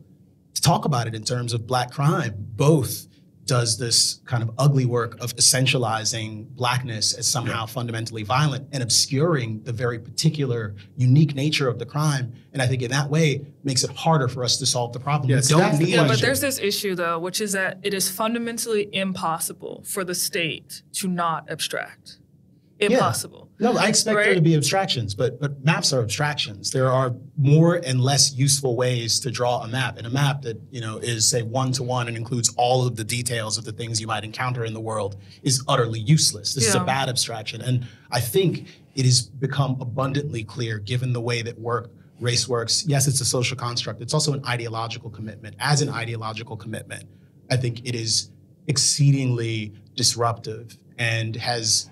to talk about it in terms of Black crime, both does this kind of ugly work of essentializing Blackness as somehow fundamentally violent and obscuring the very particular unique nature of the crime. And I think in that way makes it harder for us to solve the problem. But there's this issue though, which is that it is fundamentally impossible for the state to not abstract. Impossible. No, I expect there to be abstractions, but maps are abstractions. There are more and less useful ways to draw a map. And a map that, is say one-to-one and includes all of the details of the things you might encounter in the world is utterly useless. This is a bad abstraction. And I think it has become abundantly clear, given the way that race works. Yes, it's a social construct. It's also an ideological commitment. As an ideological commitment, I think it is exceedingly disruptive and has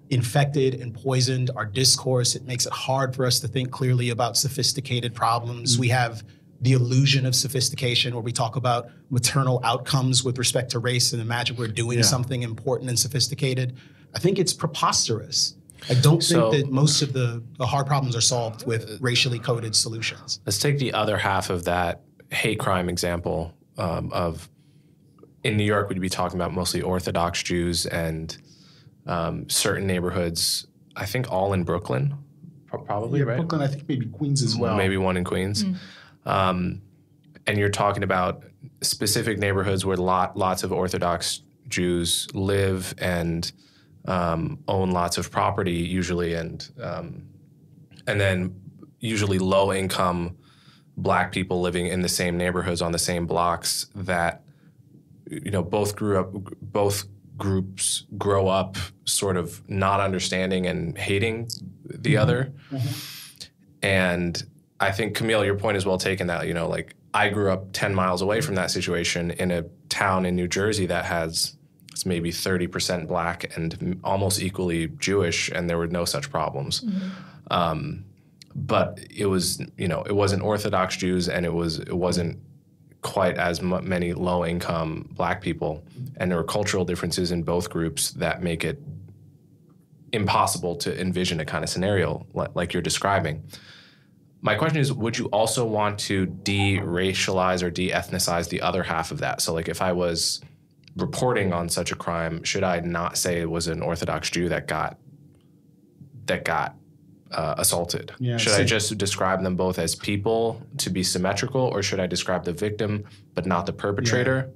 infected and poisoned our discourse. It makes it hard for us to think clearly about sophisticated problems. We have the illusion of sophistication where we talk about maternal outcomes with respect to race and imagine we're doing something important and sophisticated. I think it's preposterous. I don't think that most of the hard problems are solved with racially coded solutions. Let's take the other half of that hate crime example of in New York, we'd be talking about mostly Orthodox Jews and certain neighborhoods, I think all in Brooklyn, probably, right? Brooklyn, I think maybe Queens as well. Maybe one in Queens. And you're talking about specific neighborhoods where lots of Orthodox Jews live and own lots of property usually, and then usually low-income Black people living in the same neighborhoods on the same blocks that, both groups grow up sort of not understanding and hating the other. And I think, Kmele, your point is well taken that, I grew up 10 miles away from that situation in a town in New Jersey that has maybe 30% Black and almost equally Jewish, and there were no such problems. But it was, it wasn't Orthodox Jews, and it wasn't quite as many low-income Black people, and there were cultural differences in both groups that make it impossible to envision a kind of scenario like you're describing. My question is, would you also want to de-racialize or de-ethnicize the other half of that? So, like, if I was reporting on such a crime, should I not say it was an Orthodox Jew that got assaulted? Should I just describe them both as people to be symmetrical, or should I describe the victim but not the perpetrator?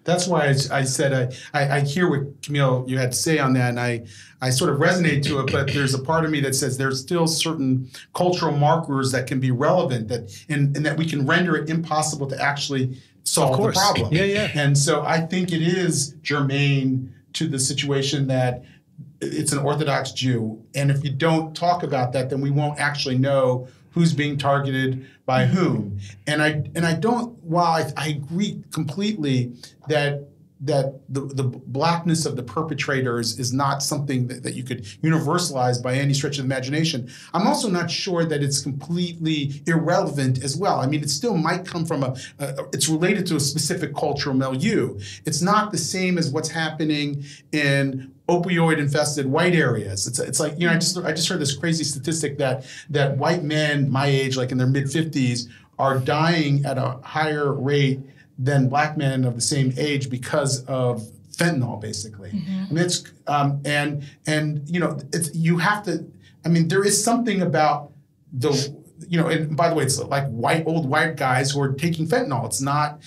That's why I said I hear what, Kmele, you had to say on that, and I sort of resonate to it, but there's a part of me that says there's still certain cultural markers that can be relevant and that we can render it impossible to actually solve the problem. And so I think it is germane to the situation that it's an Orthodox Jew, and if you don't talk about that, then we won't actually know who's being targeted by whom. And I don't. While I agree completely that the Blackness of the perpetrators is not something that you could universalize by any stretch of the imagination, I'm also not sure that it's completely irrelevant as well. I mean, it still might come from it's related to a specific cultural milieu. It's not the same as what's happening in opioid-infested white areas. It's like, I just heard this crazy statistic that white men my age, like in their mid-50s, are dying at a higher rate than Black men of the same age because of fentanyl, basically. I mean, it's it's, you have to. I mean, there is something about and by the way, it's like old white guys who are taking fentanyl. It's not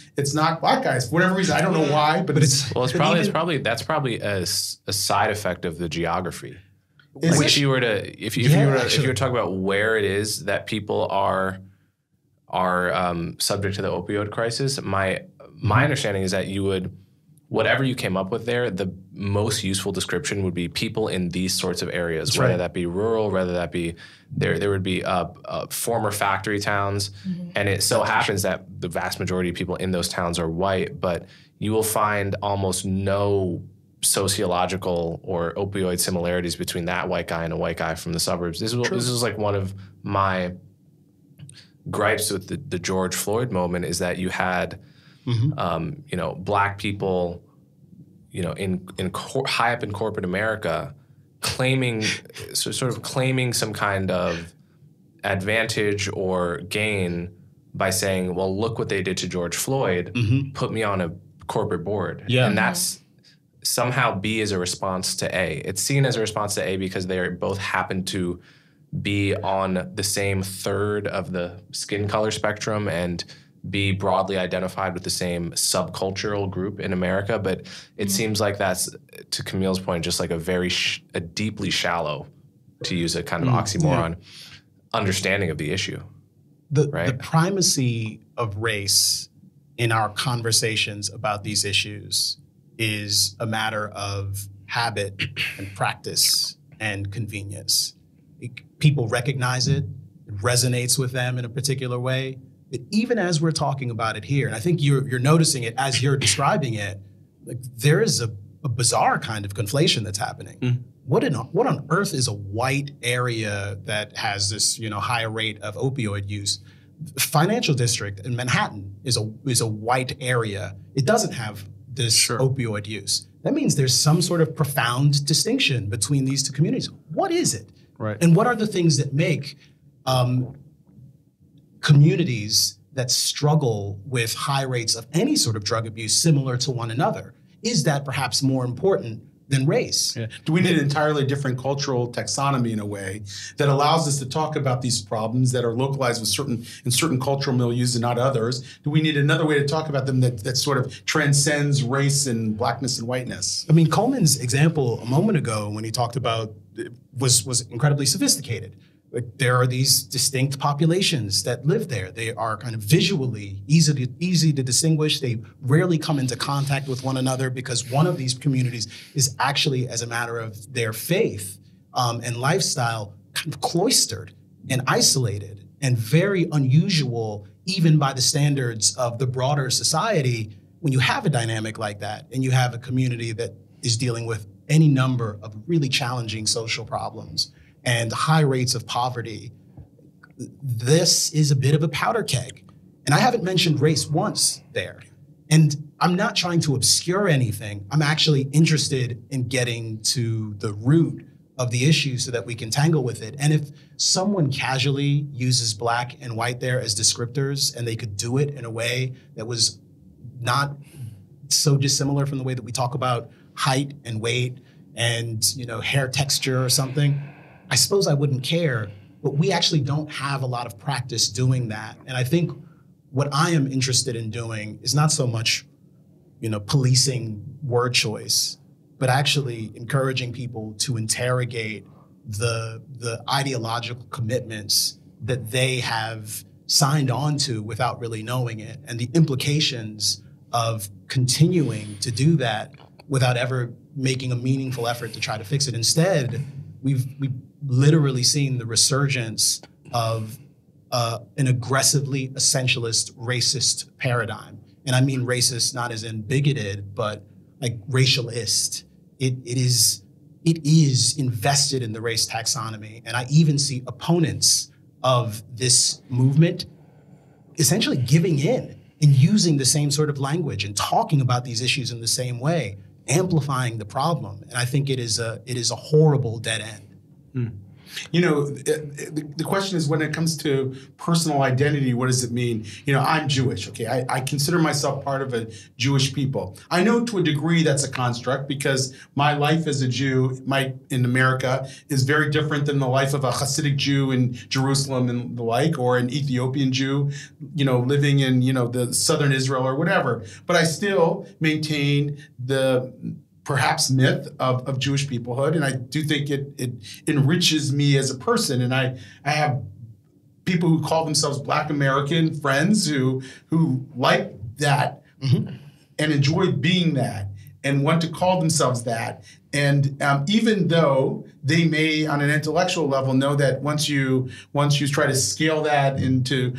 Black guys for whatever reason. I don't know why, but that's probably a side effect of the geography. If you were to talk about where it is that people are subject to the opioid crisis, my understanding is that whatever you came up with there, the most useful description would be people in these sorts of areas, That's whether right. that be rural, whether that be there would be former factory towns, and it so happens that the vast majority of people in those towns are white, but you will find almost no sociological or opioid similarities between that white guy and a white guy from the suburbs. This is like one of my gripes with the George Floyd moment, is that you had Black people, high up in corporate America, claiming some kind of advantage or gain by saying, well, look what they did to George Floyd, put me on a corporate board. Yeah. And that's somehow B is a response to A. It's seen as a response to A because they both happen to be on the same third of the skin color spectrum and be broadly identified with the same subcultural group in America. But it seems like that's, to Camille's point, just like a deeply shallow, to use a kind of oxymoron, understanding of the issue. The primacy of race in our conversations about these issues is a matter of habit and practice and convenience. People recognize it. It resonates with them in a particular way. But even as we're talking about it here, and I think you're noticing it as you're describing it, like there is a bizarre kind of conflation that's happening. What on earth is a white area that has this higher rate of opioid use? Financial district in Manhattan is a white area. It doesn't have this opioid use. That means there's some sort of profound distinction between these two communities. What is it? Right. And what are the things that make communities that struggle with high rates of any sort of drug abuse similar to one another? Is that perhaps more important than race? Yeah. Do we need an entirely different cultural taxonomy in a way that allows us to talk about these problems that are localized with certain cultural milieux and not others? Do we need another way to talk about them that sort of transcends race and blackness and whiteness? I mean, Coleman's example a moment ago when he talked about was incredibly sophisticated. Like there are these distinct populations that live there. They are kind of visually easy to distinguish. They rarely come into contact with one another because one of these communities is actually, as a matter of their faith and lifestyle, kind of cloistered and isolated and very unusual, even by the standards of the broader society. When you have a dynamic like that and you have a community that is dealing with any number of really challenging social problems and high rates of poverty, this is a bit of a powder keg. And I haven't mentioned race once there. And I'm not trying to obscure anything. I'm actually interested in getting to the root of the issue so that we can tangle with it. And if someone casually uses black and white there as descriptors, and they could do it in a way that was not so dissimilar from the way that we talk about height and weight and hair texture or something, I suppose I wouldn't care, but we actually don't have a lot of practice doing that. And I think what I am interested in doing is not so much, policing word choice, but actually encouraging people to interrogate the ideological commitments that they have signed on to without really knowing it, and the implications of continuing to do that without ever making a meaningful effort to try to fix it. Instead, we've literally seen the resurgence of an aggressively essentialist racist paradigm. And I mean racist not as in bigoted, but like racialist. It is invested in the race taxonomy. And I even see opponents of this movement essentially giving in and using the same sort of language and talking about these issues in the same way, amplifying the problem. And I think it is a horrible dead end. The question is, when it comes to personal identity, what does it mean? I'm Jewish, okay? I consider myself part of a Jewish people. I know to a degree that's a construct because my life as a Jew in America is very different than the life of a Hasidic Jew in Jerusalem and the like, or an Ethiopian Jew, living in, the southern Israel or whatever. But I still maintain the perhaps myth of Jewish peoplehood, and I do think it enriches me as a person. And I have people who call themselves Black American friends who like that and enjoy being that and want to call themselves that. And even though they may, on an intellectual level, know that once you try to scale that into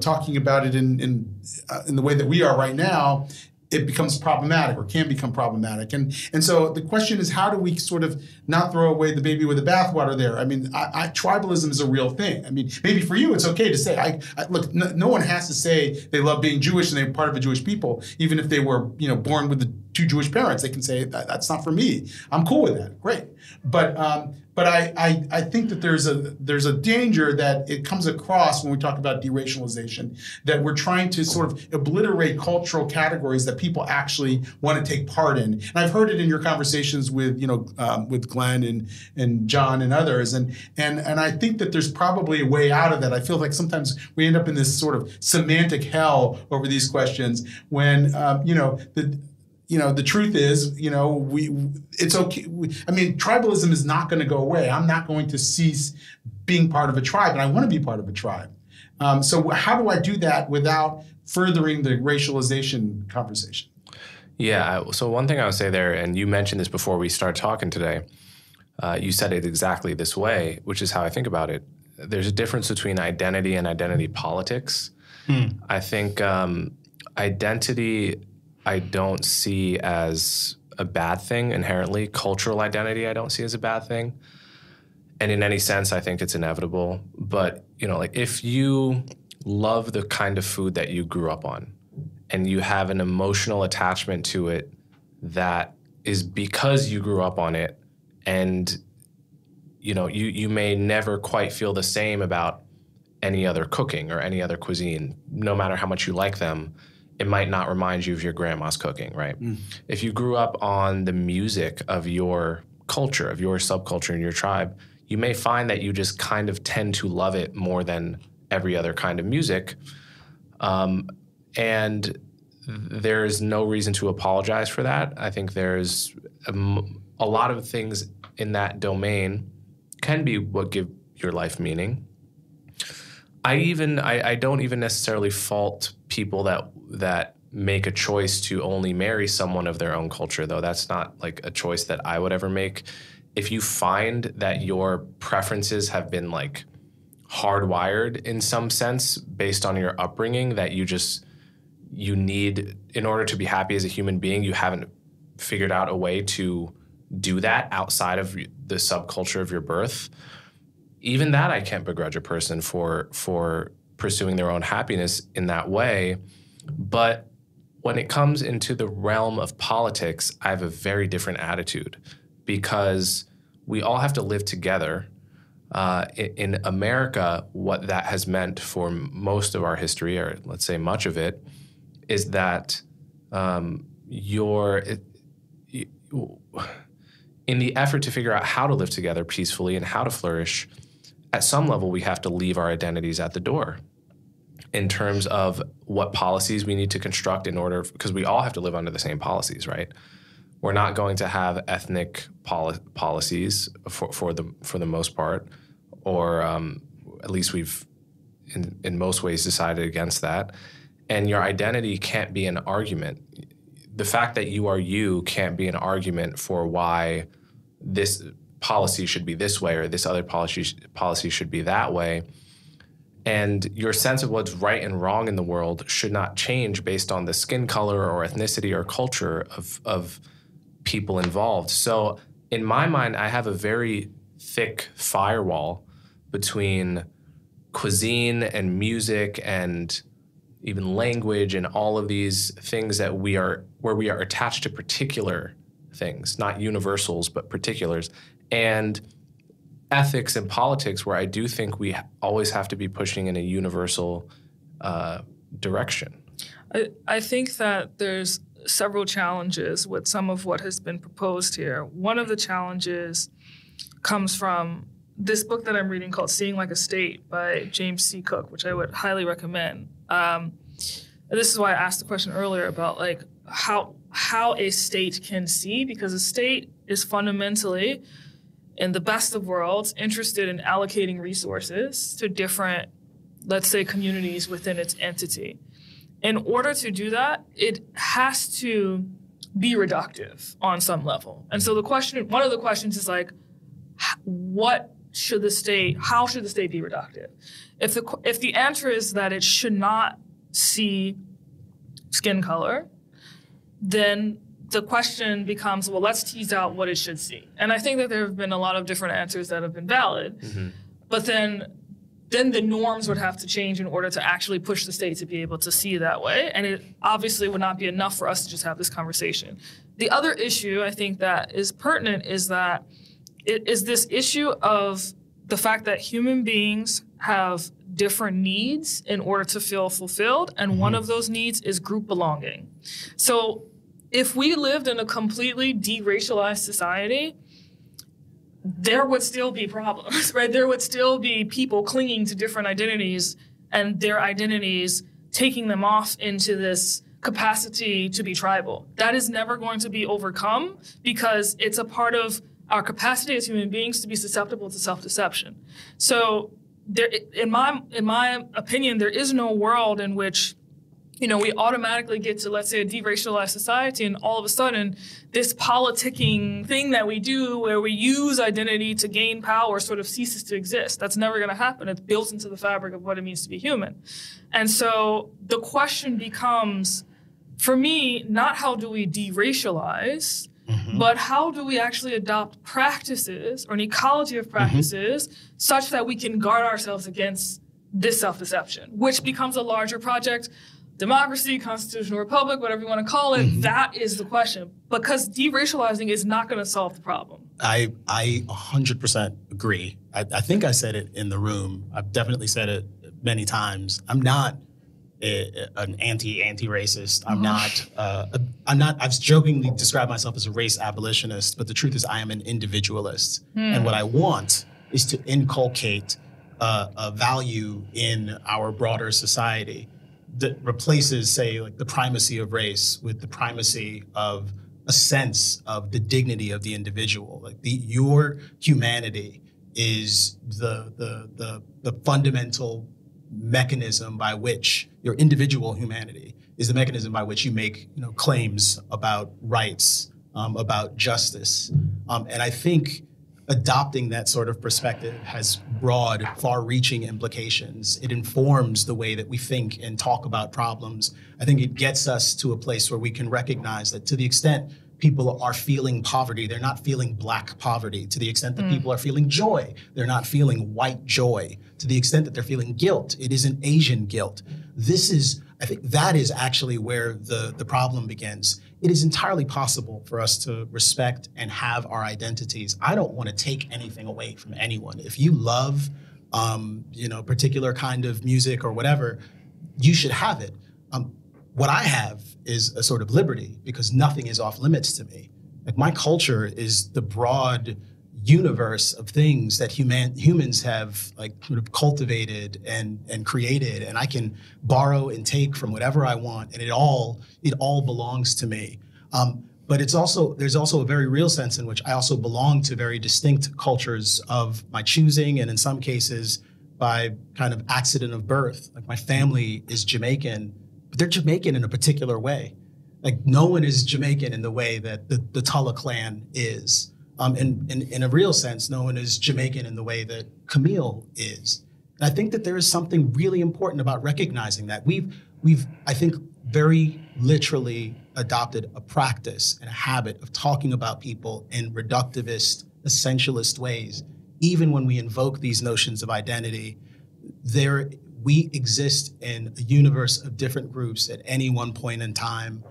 talking about it in the way that we are right now, it becomes problematic, or can become problematic. And so the question is, how do we sort of not throw away the baby with the bathwater there? I mean, tribalism is a real thing. I mean, maybe for you, it's okay to say, look, no one has to say they love being Jewish and they're part of a Jewish people, even if they were, born with the two Jewish parents, they can say that's not for me. I'm cool with that. Great. But I think that there's a danger that it comes across when we talk about deracialization, that we're trying to sort of obliterate cultural categories that people actually want to take part in. And I've heard it in your conversations with with Glenn and John and others, and I think that there's probably a way out of that. I feel like sometimes we end up in this sort of semantic hell over these questions when the truth is, it's okay. Tribalism is not going to go away. I'm not going to cease being part of a tribe, and I want to be part of a tribe. So how do I do that without furthering the racialization conversation? Yeah. So one thing I would say there, and you mentioned this before we started talking today, you said it exactly this way, which is how I think about it. There's a difference between identity and identity politics. I think identity I don't see as a bad thing inherently. Cultural identity I don't see as a bad thing. And in any sense, I think it's inevitable. But, if you love the kind of food that you grew up on and you have an emotional attachment to it that is because you grew up on it, and, you may never quite feel the same about any other cooking or any other cuisine, no matter how much you like them, it might not remind you of your grandma's cooking, right? If you grew up on the music of your culture, of your subculture in your tribe, you may find that you just kind of tend to love it more than every other kind of music. And there is no reason to apologize for that. I think there's a lot of things in that domain can be what give your life meaning. I don't even necessarily fault people that make a choice to only marry someone of their own culture, though. That's not like a choice that I would ever make. If you find that your preferences have been like hardwired in some sense based on your upbringing, that you need, in order to be happy as a human being, you haven't figured out a way to do that outside of the subculture of your birth, even that I can't begrudge a person for pursuing their own happiness in that way. But when it comes into the realm of politics, I have a very different attitude, because we all have to live together. In America, what that has meant for most of our history, or let's say much of it, is that in the effort to figure out how to live together peacefully and how to flourish, at some level, we have to leave our identities at the door in terms of what policies we need to construct in order, because we all have to live under the same policies, right? We're not going to have ethnic policies for the most part, or at least we've in most ways decided against that. And your identity can't be an argument. The fact that you are you can't be an argument for why this policy should be this way or this other policy should be that way. And your sense of what's right and wrong in the world should not change based on the skin color or ethnicity or culture of people involved. So in my mind, I have a very thick firewall between cuisine and music and even language and all of these things that where we are attached to particular things, not universals, but particulars, and ethics and politics, where I do think we always have to be pushing in a universal direction. I think that there's several challenges with some of what has been proposed here. One of the challenges comes from this book that I'm reading called Seeing Like a State by James C. Cook, which I would highly recommend. And this is why I asked the question earlier about like how a state can see, because a state is fundamentally, in the best of worlds, interested in allocating resources to different, let's say, communities within its entity. In order to do that, it has to be reductive on some level. And so one of the questions is like, how should the state be reductive? If the answer is that it should not see skin color, then the question becomes, well, let's tease out what it should see. And I think that there have been a lot of different answers that have been valid. Mm-hmm. But then then the norms would have to change in order to actually push the state to be able to see that way. And it obviously would not be enough for us to just have this conversation. The other issue I think that is pertinent is that it is this issue of the fact that human beings have different needs in order to feel fulfilled. And one of those needs is group belonging. So if we lived in a completely deracialized society, there would still be problems, right? There would still be people clinging to different identities and their identities taking them off into this capacity to be tribal. That is never going to be overcome because it's a part of our capacity as human beings to be susceptible to self-deception. So there, in my opinion, there is no world in which, you know, we automatically get to, let's say, a deracialized society, and all of a sudden, this politicking thing that we do where we use identity to gain power sort of ceases to exist. That's never going to happen. It's built into the fabric of what it means to be human. And so the question becomes, for me, not how do we deracialize, but how do we actually adopt practices or an ecology of practices such that we can guard ourselves against this self-deception, which becomes a larger project. Democracy, constitutional republic, whatever you want to call it, that is the question. Because deracializing is not going to solve the problem. I 100% agree. I think I said it in the room. I've definitely said it many times. I'm not an anti-racist. I'm not. I've jokingly described myself as a race abolitionist, but the truth is I am an individualist. And what I want is to inculcate a value in our broader society that replaces, say, like the primacy of race with the primacy of a sense of the dignity of the individual. Like your humanity is the fundamental mechanism by which your individual humanity is the mechanism by which you make, you know, claims about rights, about justice. And I think adopting that sort of perspective has broad, far-reaching implications. It informs the way that we think and talk about problems. I think it gets us to a place where we can recognize that to the extent people are feeling poverty, they're not feeling Black poverty. To the extent that people are feeling joy, they're not feeling white joy. To the extent that they're feeling guilt, it isn't Asian guilt. I think that is actually where the problem begins. It is entirely possible for us to respect and have our identities. I don't want to take anything away from anyone. If you love, particular kind of music or whatever, you should have it. What I have is a sort of liberty because nothing is off limits to me. Like my culture is the broad universe of things that humans have like sort of cultivated and created, and I can borrow and take from whatever I want, and it all belongs to me. But there's also a very real sense in which I also belong to very distinct cultures of my choosing, and in some cases by kind of accident of birth. Like my family is Jamaican, but they're Jamaican in a particular way. Like no one is Jamaican in the way that the Tulla clan is. And in a real sense, no one is Jamaican in the way that Kmele is. And I think that there is something really important about recognizing that. We've I think, very literally adopted a practice and a habit of talking about people in reductivist, essentialist ways. Even when we invoke these notions of identity, we exist in a universe of different groups at any one point in time.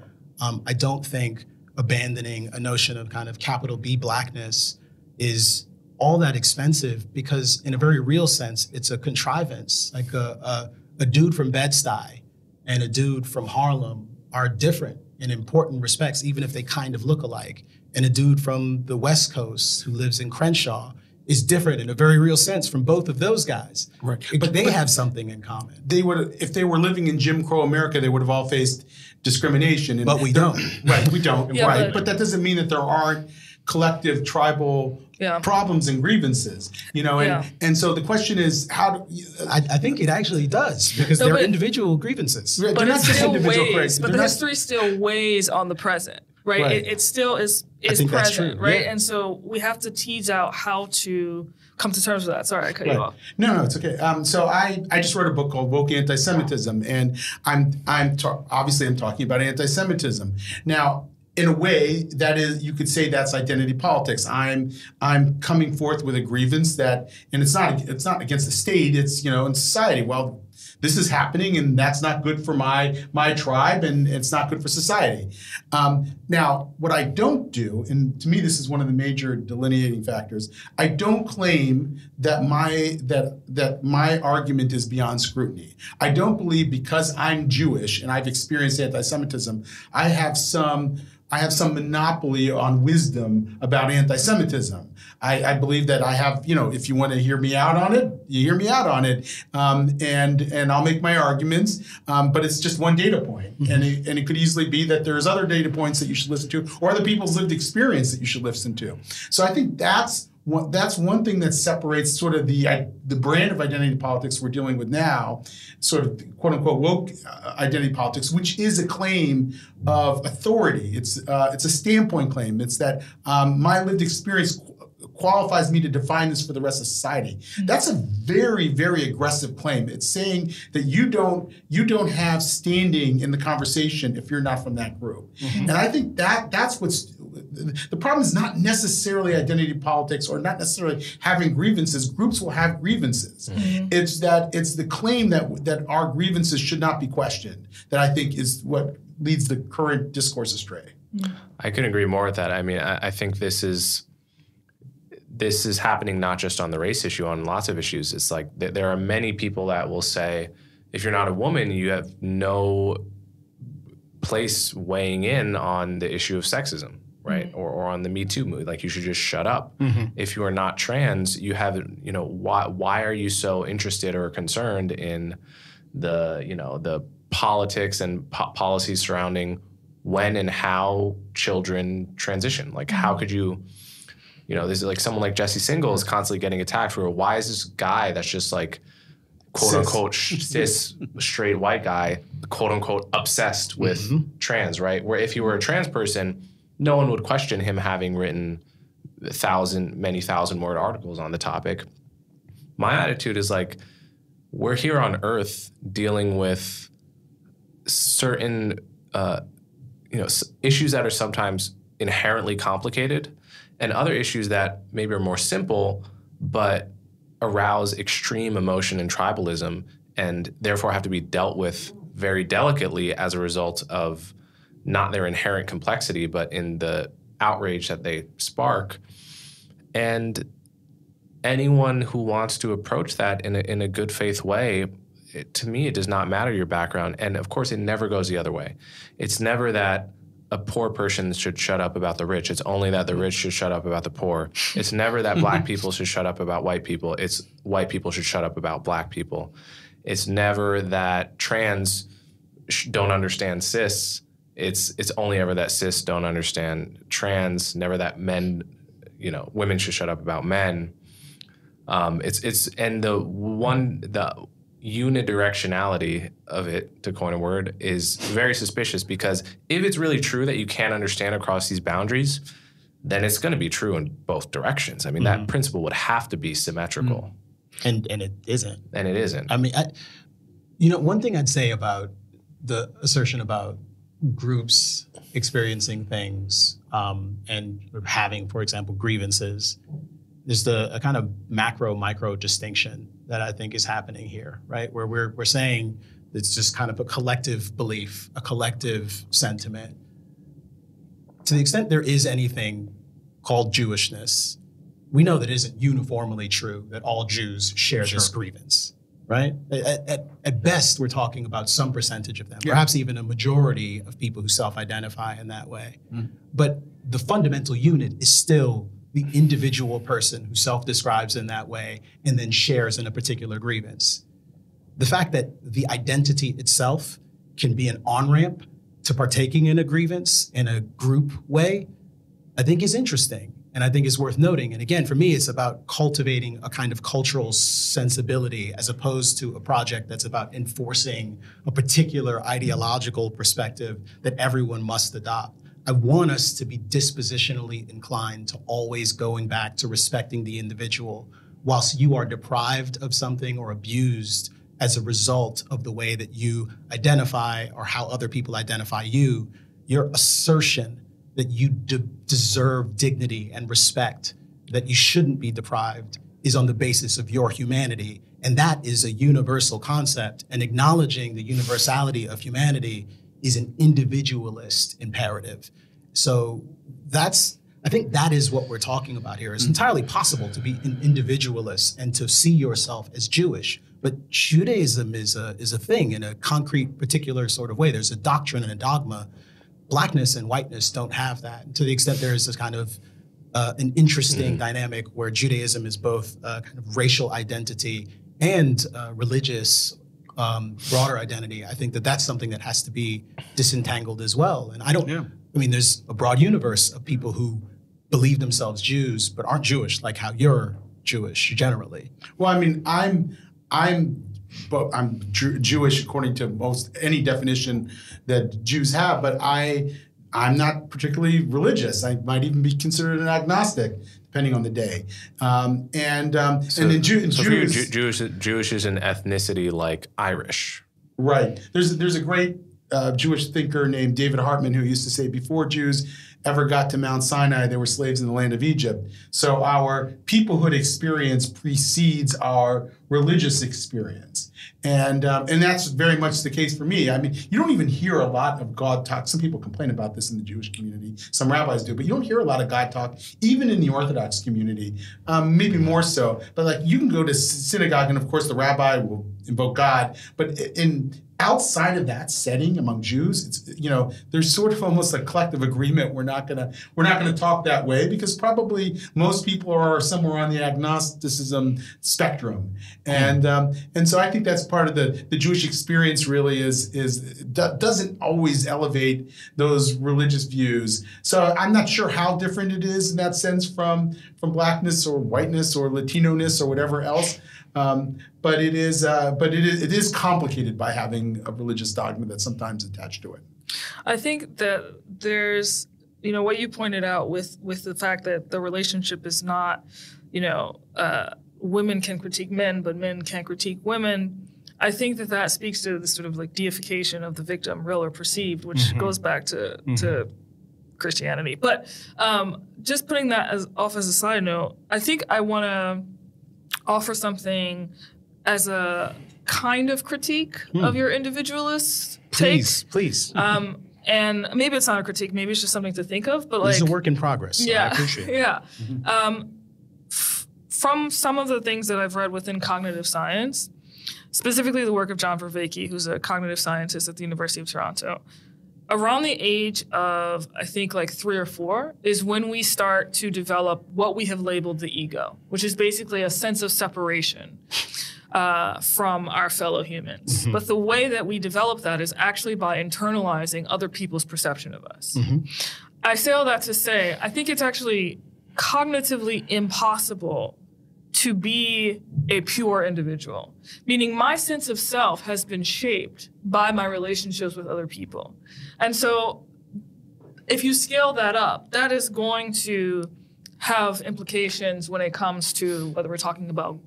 I don't think abandoning a notion of kind of capital B Blackness is all that expensive because in a very real sense, it's a contrivance. Like a dude from Bed-Stuy and a dude from Harlem are different in important respects, even if they kind of look alike. And a dude from the West Coast who lives in Crenshaw is different in a very real sense from both of those guys. Right. But they have something in common. If they were living in Jim Crow America, they would have all faced discrimination. But we don't. Right, we don't. Yeah, right. But that doesn't mean that there aren't collective tribal problems and grievances, and so the question is I think it actually does because they're individual grievances. But they're not just individual grievances. But the history still weighs on the present. Right. It still is present, right? Yeah. And so we have to tease out how to come to terms with that. Sorry, I cut you off. No, it's okay. So I just wrote a book called Woke Antisemitism, and I'm talking about anti-Semitism. Now, in a way that is, you could say that's identity politics. I'm coming forth with a grievance that, and it's not against the state. It's, in society. Well, this is happening, and that's not good for my tribe, and it's not good for society. Now, what I don't do, and to me this is one of the major delineating factors, I don't claim that my argument is beyond scrutiny. I don't believe because I'm Jewish and I've experienced anti-Semitism, I have some monopoly on wisdom about anti-Semitism. I believe that I have, if you want to hear me out on it, you hear me out on it, and I'll make my arguments. But it's just one data point, and it could easily be that there's other data points that you should listen to, or other people's lived experience that you should listen to. So I think that's one thing that separates sort of the brand of identity politics we're dealing with now, sort of quote unquote woke identity politics, which is a claim of authority. It's a standpoint claim. It's that my lived experience qualifies me to define this for the rest of society. That's a very, very aggressive claim. It's saying that you don't have standing in the conversation if you're not from that group. And I think that's what's the problem is not necessarily identity politics or not necessarily having grievances. Groups will have grievances. It's the claim that our grievances should not be questioned that I think is what leads the current discourse astray. I couldn't agree more with that. I mean, I think this is happening not just on the race issue, on lots of issues. It's like there are many people that will say, if you're not a woman, you have no place weighing in on the issue of sexism, right? Or on the Me Too movement. Like, you should just shut up. If you are not trans, you have, why are you so interested or concerned in the politics and policies surrounding when and how children transition? Like, how could you... this is like someone like Jesse Singal is constantly getting attacked for, why is this guy that's just like, quote unquote, cis, straight white guy, quote unquote, obsessed with trans, right? Where if he were a trans person, no one would question him having written many thousand word articles on the topic. My attitude is like, we're here on Earth dealing with certain, issues that are sometimes inherently complicated, and other issues that maybe are more simple, but arouse extreme emotion and tribalism, and therefore have to be dealt with very delicately as a result of not their inherent complexity, but in the outrage that they spark. And anyone who wants to approach that in a good faith way, to me, it does not matter your background. And of course, it never goes the other way. It's never that a poor person should shut up about the rich. It's only that the rich should shut up about the poor. It's never that black people should shut up about white people. It's white people should shut up about black people. It's never that trans don't understand cis. It's only ever that cis don't understand trans. Never that men, women should shut up about men. And the unidirectionality of it, to coin a word, is very suspicious, because if it's really true that you can't understand across these boundaries, then it's going to be true in both directions. I mean, that principle would have to be symmetrical. And it isn't. And it isn't. I mean, one thing I'd say about the assertion about groups experiencing things and having, for example, grievances, there's a kind of macro-micro distinction that I think is happening here, right? Where we're saying it's just kind of a collective belief, a collective sentiment. To the extent there is anything called Jewishness, we know that it isn't uniformly true that all Jews share this grievance, right? At best, we're talking about some percentage of them, perhaps even a majority of people who self-identify in that way. But the fundamental unit is still the individual person who self-describes in that way and then shares in a particular grievance. The fact that the identity itself can be an on-ramp to partaking in a grievance in a group way, I think is interesting, and I think is worth noting. And again, for me, it's about cultivating a kind of cultural sensibility as opposed to a project that's about enforcing a particular ideological perspective that everyone must adopt. I want us to be dispositionally inclined to always going back to respecting the individual, whilst you are deprived of something or abused as a result of the way that you identify or how other people identify you. Your assertion that you deserve dignity and respect, that you shouldn't be deprived, is on the basis of your humanity. And that is a universal concept. And acknowledging the universality of humanity is an individualist imperative. So I think that is what we're talking about here. It's entirely possible to be an individualist and to see yourself as Jewish. But Judaism is a thing in a concrete, particular sort of way. There's a doctrine and a dogma. Blackness and whiteness don't have that. And to the extent there is this kind of an interesting dynamic where Judaism is both kind of racial identity and religious broader identity. I think that that's something that has to be disentangled as well. And I mean, there's a broad universe of people who believe themselves Jews but aren't Jewish, like how you're Jewish generally. Well, I mean, I'm Jewish according to most any definition that Jews have, but I'm not particularly religious. I might even be considered an agnostic, depending on the day. And then Jewish is an ethnicity like Irish. Right. There's a great Jewish thinker named David Hartman who used to say, before Jews ever got to Mount Sinai, they were slaves in the land of Egypt. So our peoplehood experience precedes our religious experience. And that's very much the case for me. I mean, you don't even hear a lot of God talk. Some people complain about this in the Jewish community. Some rabbis do, but you don't hear a lot of God talk, even in the Orthodox community, maybe more so. But like, you can go to synagogue and of course the rabbi will invoke God, but outside of that setting among Jews, it's, there's sort of almost a collective agreement. We're not gonna talk that way because probably most people are somewhere on the agnosticism spectrum, and so I think that's part of the Jewish experience. Really doesn't always elevate those religious views. So I'm not sure how different it is in that sense from blackness or whiteness or Latino-ness or whatever else. But it is complicated by having a religious dogma that's sometimes attached to it. I think that there's, what you pointed out with the fact that the relationship is not, women can critique men, but men can't critique women. I think that speaks to the sort of like deification of the victim, real or perceived, which goes back to Christianity. But just putting that off as a side note, I think I want to offer something as a kind of critique of your individualist takes. Please. And maybe it's not a critique, maybe it's just something to think of, but it's a work in progress, so I appreciate it. Yeah. From some of the things that I've read within cognitive science, specifically the work of John Vervaeke, who's a cognitive scientist at the University of Toronto, around the age of, I think, like 3 or 4 is when we start to develop what we have labeled the ego, which is basically a sense of separation from our fellow humans. But the way that we develop that is actually by internalizing other people's perception of us. I say all that to say, I think it's actually cognitively impossible to be a pure individual, meaning my sense of self has been shaped by my relationships with other people. And so if you scale that up, that is going to have implications when it comes to whether we're talking about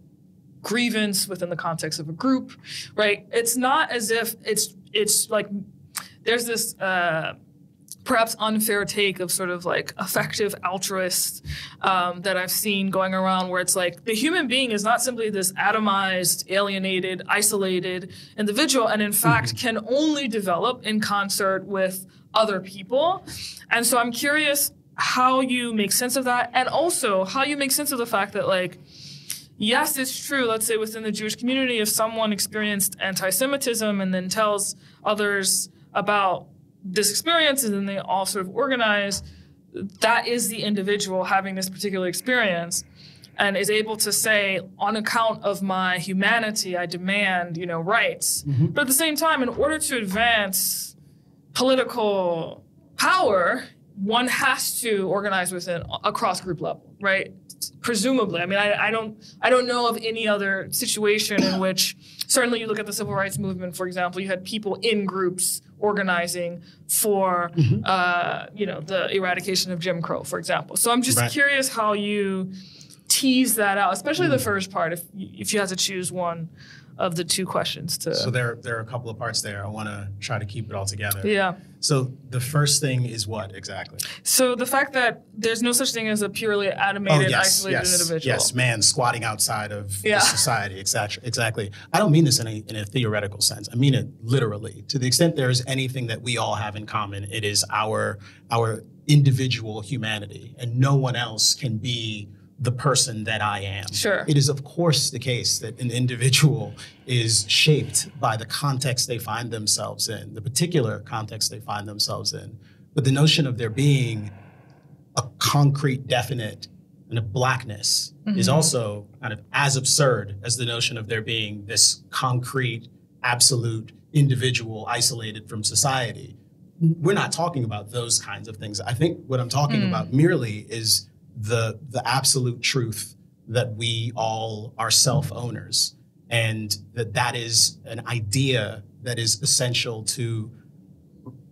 grievance within the context of a group, right? It's not as if it's like there's this perhaps unfair take of sort of like effective altruists that I've seen going around where it's like the human being is not simply this atomized, alienated, isolated individual, and in fact can only develop in concert with other people. And so I'm curious how you make sense of that, and also how you make sense of the fact that, like, yes, it's true, let's say within the Jewish community, if someone experienced anti-Semitism and then tells others about this experience and then they all sort of organize, that is the individual having this particular experience and is able to say, on account of my humanity, I demand, rights. But at the same time, in order to advance political power, one has to organize within a cross-group level, right? Presumably. I mean, I don't know of any other situation in which, certainly you look at the civil rights movement, for example, you had people in groups organizing for, the eradication of Jim Crow, for example. So I'm just curious how you tease that out, especially the first part, if you had to choose one of the two questions. So there are a couple of parts there. I want to try to keep it all together. Yeah. So the first thing is what exactly? So the fact that there's no such thing as a purely animated, isolated individual. Yes, man squatting outside of the society. Exactly. I don't mean this in a theoretical sense. I mean it literally. To the extent there is anything that we all have in common, it is our individual humanity, and no one else can be the person that I am. Sure. It is, of course, the case that an individual is shaped by the context they find themselves in, the particular context they find themselves in. But the notion of there being a concrete, definite, and a blackness is also kind of as absurd as the notion of there being this concrete, absolute individual isolated from society. We're not talking about those kinds of things. I think what I'm talking about merely is the absolute truth that we all are self-owners, and that is an idea that is essential to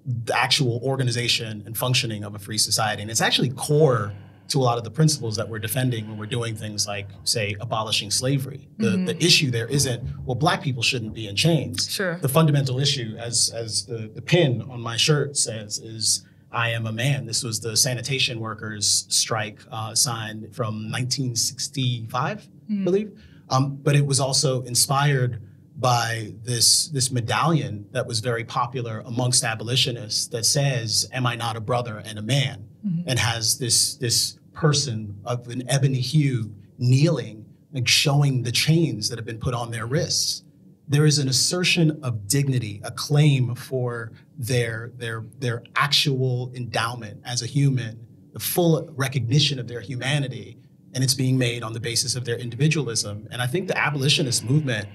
the actual organization and functioning of a free society. And it's actually core to a lot of the principles that we're defending when we're doing things like, say, abolishing slavery. The issue there isn't, well, Black people shouldn't be in chains. Sure. The fundamental issue, as the pin on my shirt says, is I am a man. This was the sanitation workers strike sign from 1965, I believe. But it was also inspired by this medallion that was very popular amongst abolitionists that says, am I not a brother and a man? And has this person of an ebony hue kneeling and showing the chains that have been put on their wrists. There is an assertion of dignity, a claim for their actual endowment as a human, the full recognition of their humanity, and it's being made on the basis of their individualism. And I think the abolitionist movement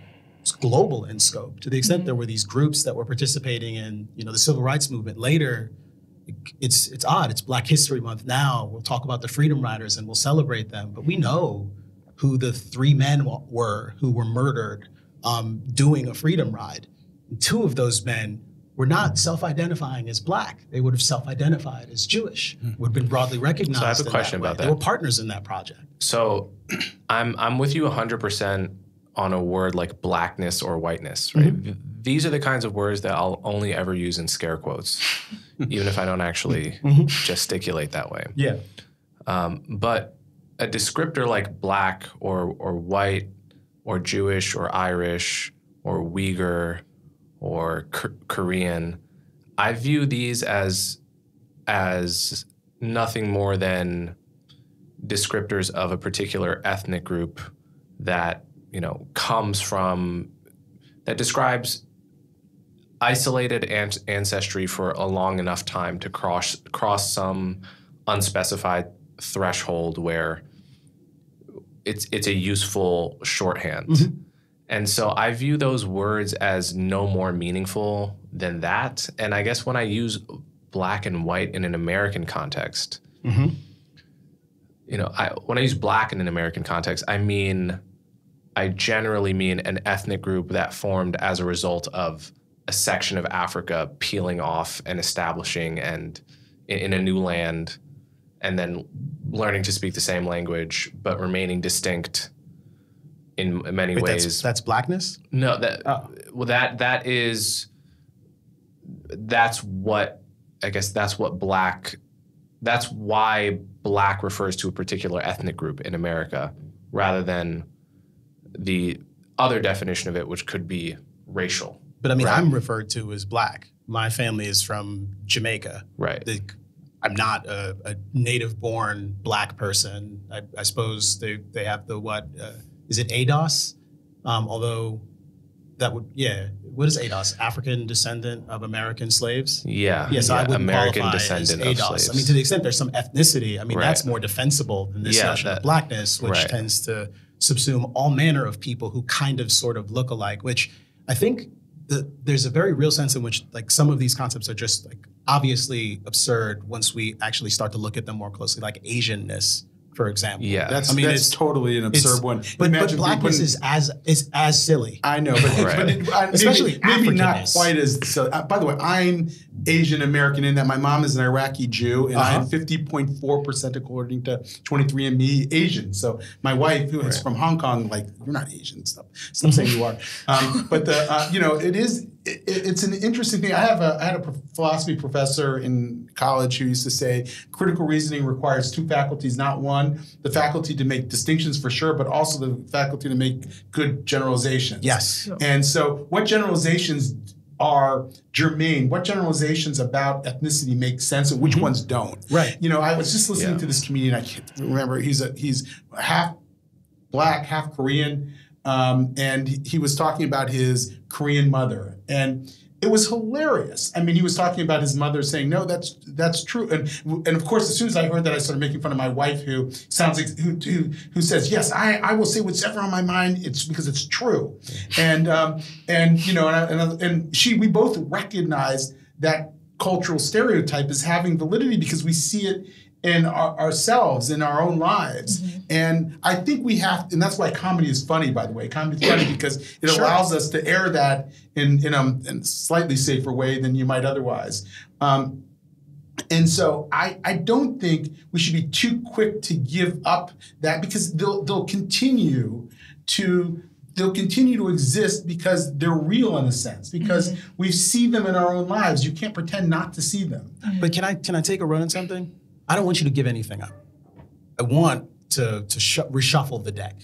is global in scope, to the extent there were these groups that were participating in, the civil rights movement later. It's odd. It's Black History Month now. We'll talk about the Freedom Riders and we'll celebrate them, but we know who the three men were who were murdered doing a freedom ride. And two of those men were not self-identifying as Black. They would have self-identified as Jewish, would have been broadly recognized. So I have a question about that. They were partners in that project. So I'm with you 100% on a word like blackness or whiteness, right? These are the kinds of words that I'll only ever use in scare quotes, even if I don't actually gesticulate that way. Yeah. But a descriptor like Black or white or Jewish or Irish or Uyghur or Korean, I view these as nothing more than descriptors of a particular ethnic group that, that describes isolated ancestry for a long enough time to cross some unspecified threshold where it's a useful shorthand. And so I view those words as no more meaningful than that. And I guess when I use Black and white in an American context, when I use Black in an American context, I generally mean an ethnic group that formed as a result of a section of Africa peeling off and establishing and in a new land, and then learning to speak the same language, but remaining distinct in many ways. That's Blackness? No, that's why Black refers to a particular ethnic group in America rather than the other definition of it, which could be racial. But I'm referred to as Black. My family is from Jamaica. Right. I'm not a native-born Black person. I suppose they have the is it ADOS? Although that would, what is ADOS? African descendant of American slaves? Yeah. Yes, I wouldn't American qualify descendant as ADOS. of slaves. To the extent there's some ethnicity, that's more defensible than this notion of Blackness, which right. tends to subsume all manner of people who kind of sort of look alike, which I think there's a very real sense in which some of these concepts are just obviously absurd once we actually start to look at them more closely, like Asianness, for example. Yeah. That's totally an absurd one. But blackness is as silly. I know, but, Right. especially maybe not Africanness. quite as silly. By the way, I'm Asian American in that my mom is an Iraqi Jew, and I am 50.4% according to 23andMe Asian. So my wife, who is from Hong Kong, like, you're not Asian. Stop saying you are. But it's an interesting thing. I had a philosophy professor in college who used to say critical reasoning requires two faculties, not one: the faculty to make distinctions for sure, but also the faculty to make good generalizations. Yes. And so what generalizations are germane? What generalizations about ethnicity make sense and which ones don't? Right. I was just listening to this comedian. I can't remember. He's half black, half Korean. And he was talking about his Korean mother, and it was hilarious. I mean, he was talking about his mother saying, "No, that's true." And of course, as soon as I heard that, I started making fun of my wife, who sounds like who says, "Yes, I will say what's ever on my mind. It's because it's true." And we both recognized that cultural stereotype as having validity because we see it in ourselves, in our own lives. And I think we have, and that's why comedy is funny, by the way. Comedy is funny because it allows us to air that in a slightly safer way than you might otherwise. And so I don't think we should be too quick to give up that, because they'll continue to exist because they're real in a sense, because we see them in our own lives. You can't pretend not to see them. But can I take a run at something? I don't want you to give anything up. I want to reshuffle the deck.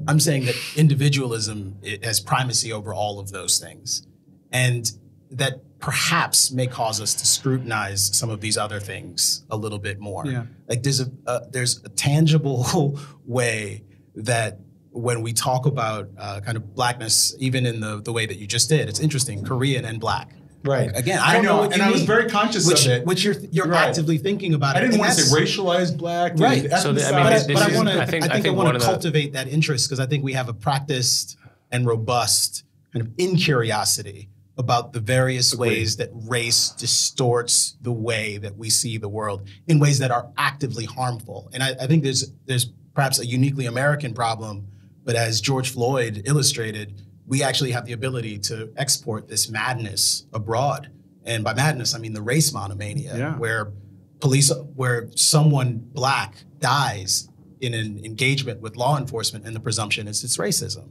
I'm saying that individualism has primacy over all of those things, and that perhaps may cause us to scrutinize some of these other things a little bit more. Yeah. Like there's a tangible way that when we talk about kind of blackness, even in the way that you just did, it's interesting, Korean and black. Right. Again, I don't know what you and mean. I was very conscious of it. Which you're Right. actively thinking about. I didn't And want to that's- say racialized black. Right. And So ethnicized. this I is- want to. I think I one want of to the- cultivate that interest because I think we have a practiced and robust kind of incuriosity about the various ways that race distorts the way that we see the world in ways that are actively harmful. And I think there's perhaps a uniquely American problem, but as George Floyd illustrated, we actually have the ability to export this madness abroad. And by madness, I mean the race monomania, where someone black dies in an engagement with law enforcement, and the presumption is it's racism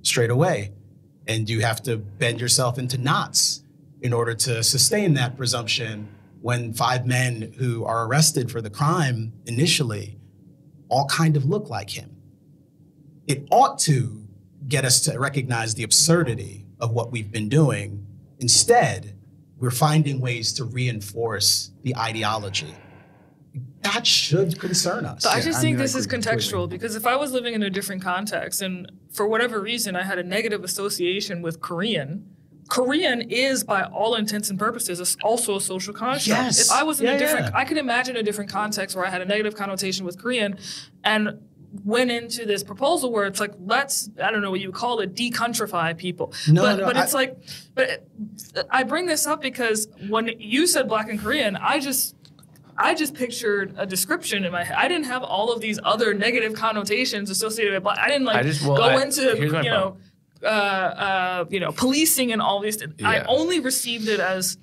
straight away. And you have to bend yourself into knots in order to sustain that presumption when 5 men who are arrested for the crime initially all kind of look like him. It ought to get us to recognize the absurdity of what we've been doing. Instead, we're finding ways to reinforce the ideology. That should concern us. But I just think this I is agree contextual completely. because if I was living in a different context and for whatever reason I had a negative association with Korean is by all intents and purposes also a social construct. Yes. If I was in a different, Yeah. I could imagine a different context where I had a negative connotation with Korean and went into this proposal where it's like, let's, I don't know what you would call it, decountrify people. But it's like, I bring this up because when you said black and Korean, I just pictured a description in my head. I didn't have all of these other negative connotations associated with black. I didn't go into policing and all these things. Yeah. I only received it as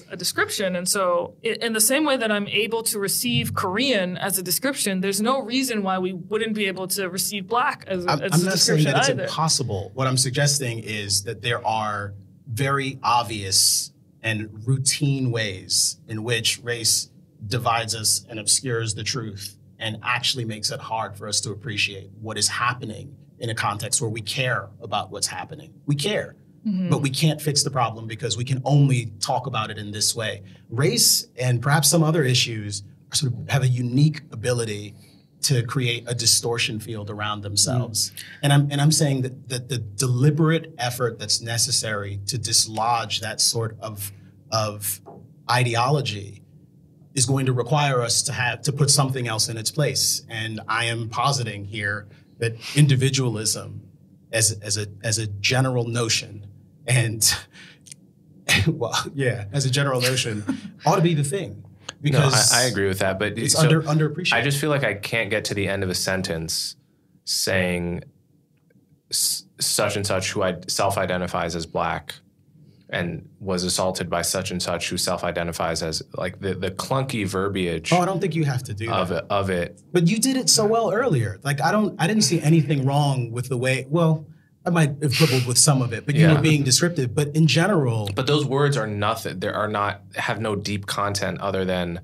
a description. And so in the same way that I'm able to receive Korean as a description, there's no reason why we wouldn't be able to receive black as a I'm not saying description that it's either. impossible. What I'm suggesting is that there are very obvious and routine ways in which race divides us and obscures the truth and actually makes it hard for us to appreciate what is happening in a context where we care about what's happening. We care. But we can't fix the problem because we can only talk about it in this way. Race and perhaps some other issues sort of have a unique ability to create a distortion field around themselves. And I'm saying that the deliberate effort that's necessary to dislodge that sort of ideology is going to require us to put something else in its place. And I am positing here that individualism as a general notion as a general notion ought to be the thing. because I agree with that, but it's underappreciated. I just feel like I can't get to the end of a sentence saying such and such who self-identifies as black and was assaulted by such and such who self-identifies as, like, the clunky verbiage. Oh, I don't think you have to do that. Of it. But you did it so well earlier. Like, I didn't see anything wrong with the way, well, I might have quibbled with some of it, but you were being descriptive. But in general. But those words are nothing. Have no deep content other than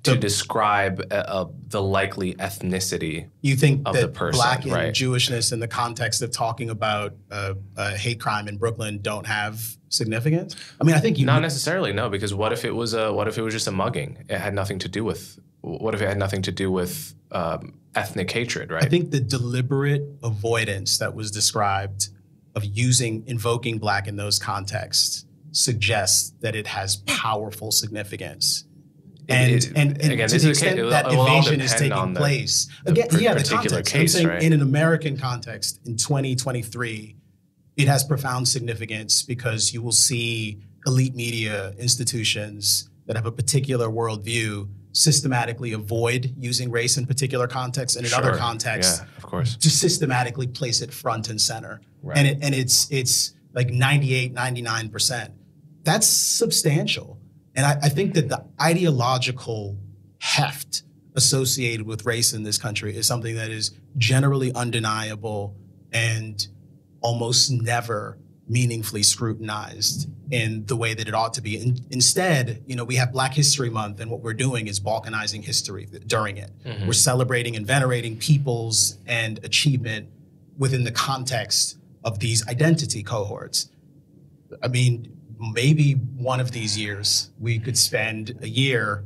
to describe the likely ethnicity you think of that the person. Black and right. Jewishness in the context of talking about a hate crime in Brooklyn don't have significance? I mean, I think not necessarily, no, because what if it was just a mugging? It had nothing to do with. What if it had nothing to do with ethnic hatred, right? I think the deliberate avoidance that was described of invoking Black in those contexts suggests that it has powerful significance. And again, to the extent that evasion is taking place, the context. Case, I'm saying right? In an American context, in 2023, it has profound significance because you will see elite media institutions that have a particular worldview systematically avoid using race in particular contexts, and in other contexts, of course, just systematically place it front and center. Right. And it's like 98, 99%. That's substantial. And I think that the ideological heft associated with race in this country is something that is generally undeniable and almost never meaningfully scrutinized in the way that it ought to be. And instead, we have Black History Month, and what we're doing is balkanizing history during it. Mm-hmm. We're celebrating and venerating peoples and achievement within the context of these identity cohorts. I mean, maybe one of these years we could spend a year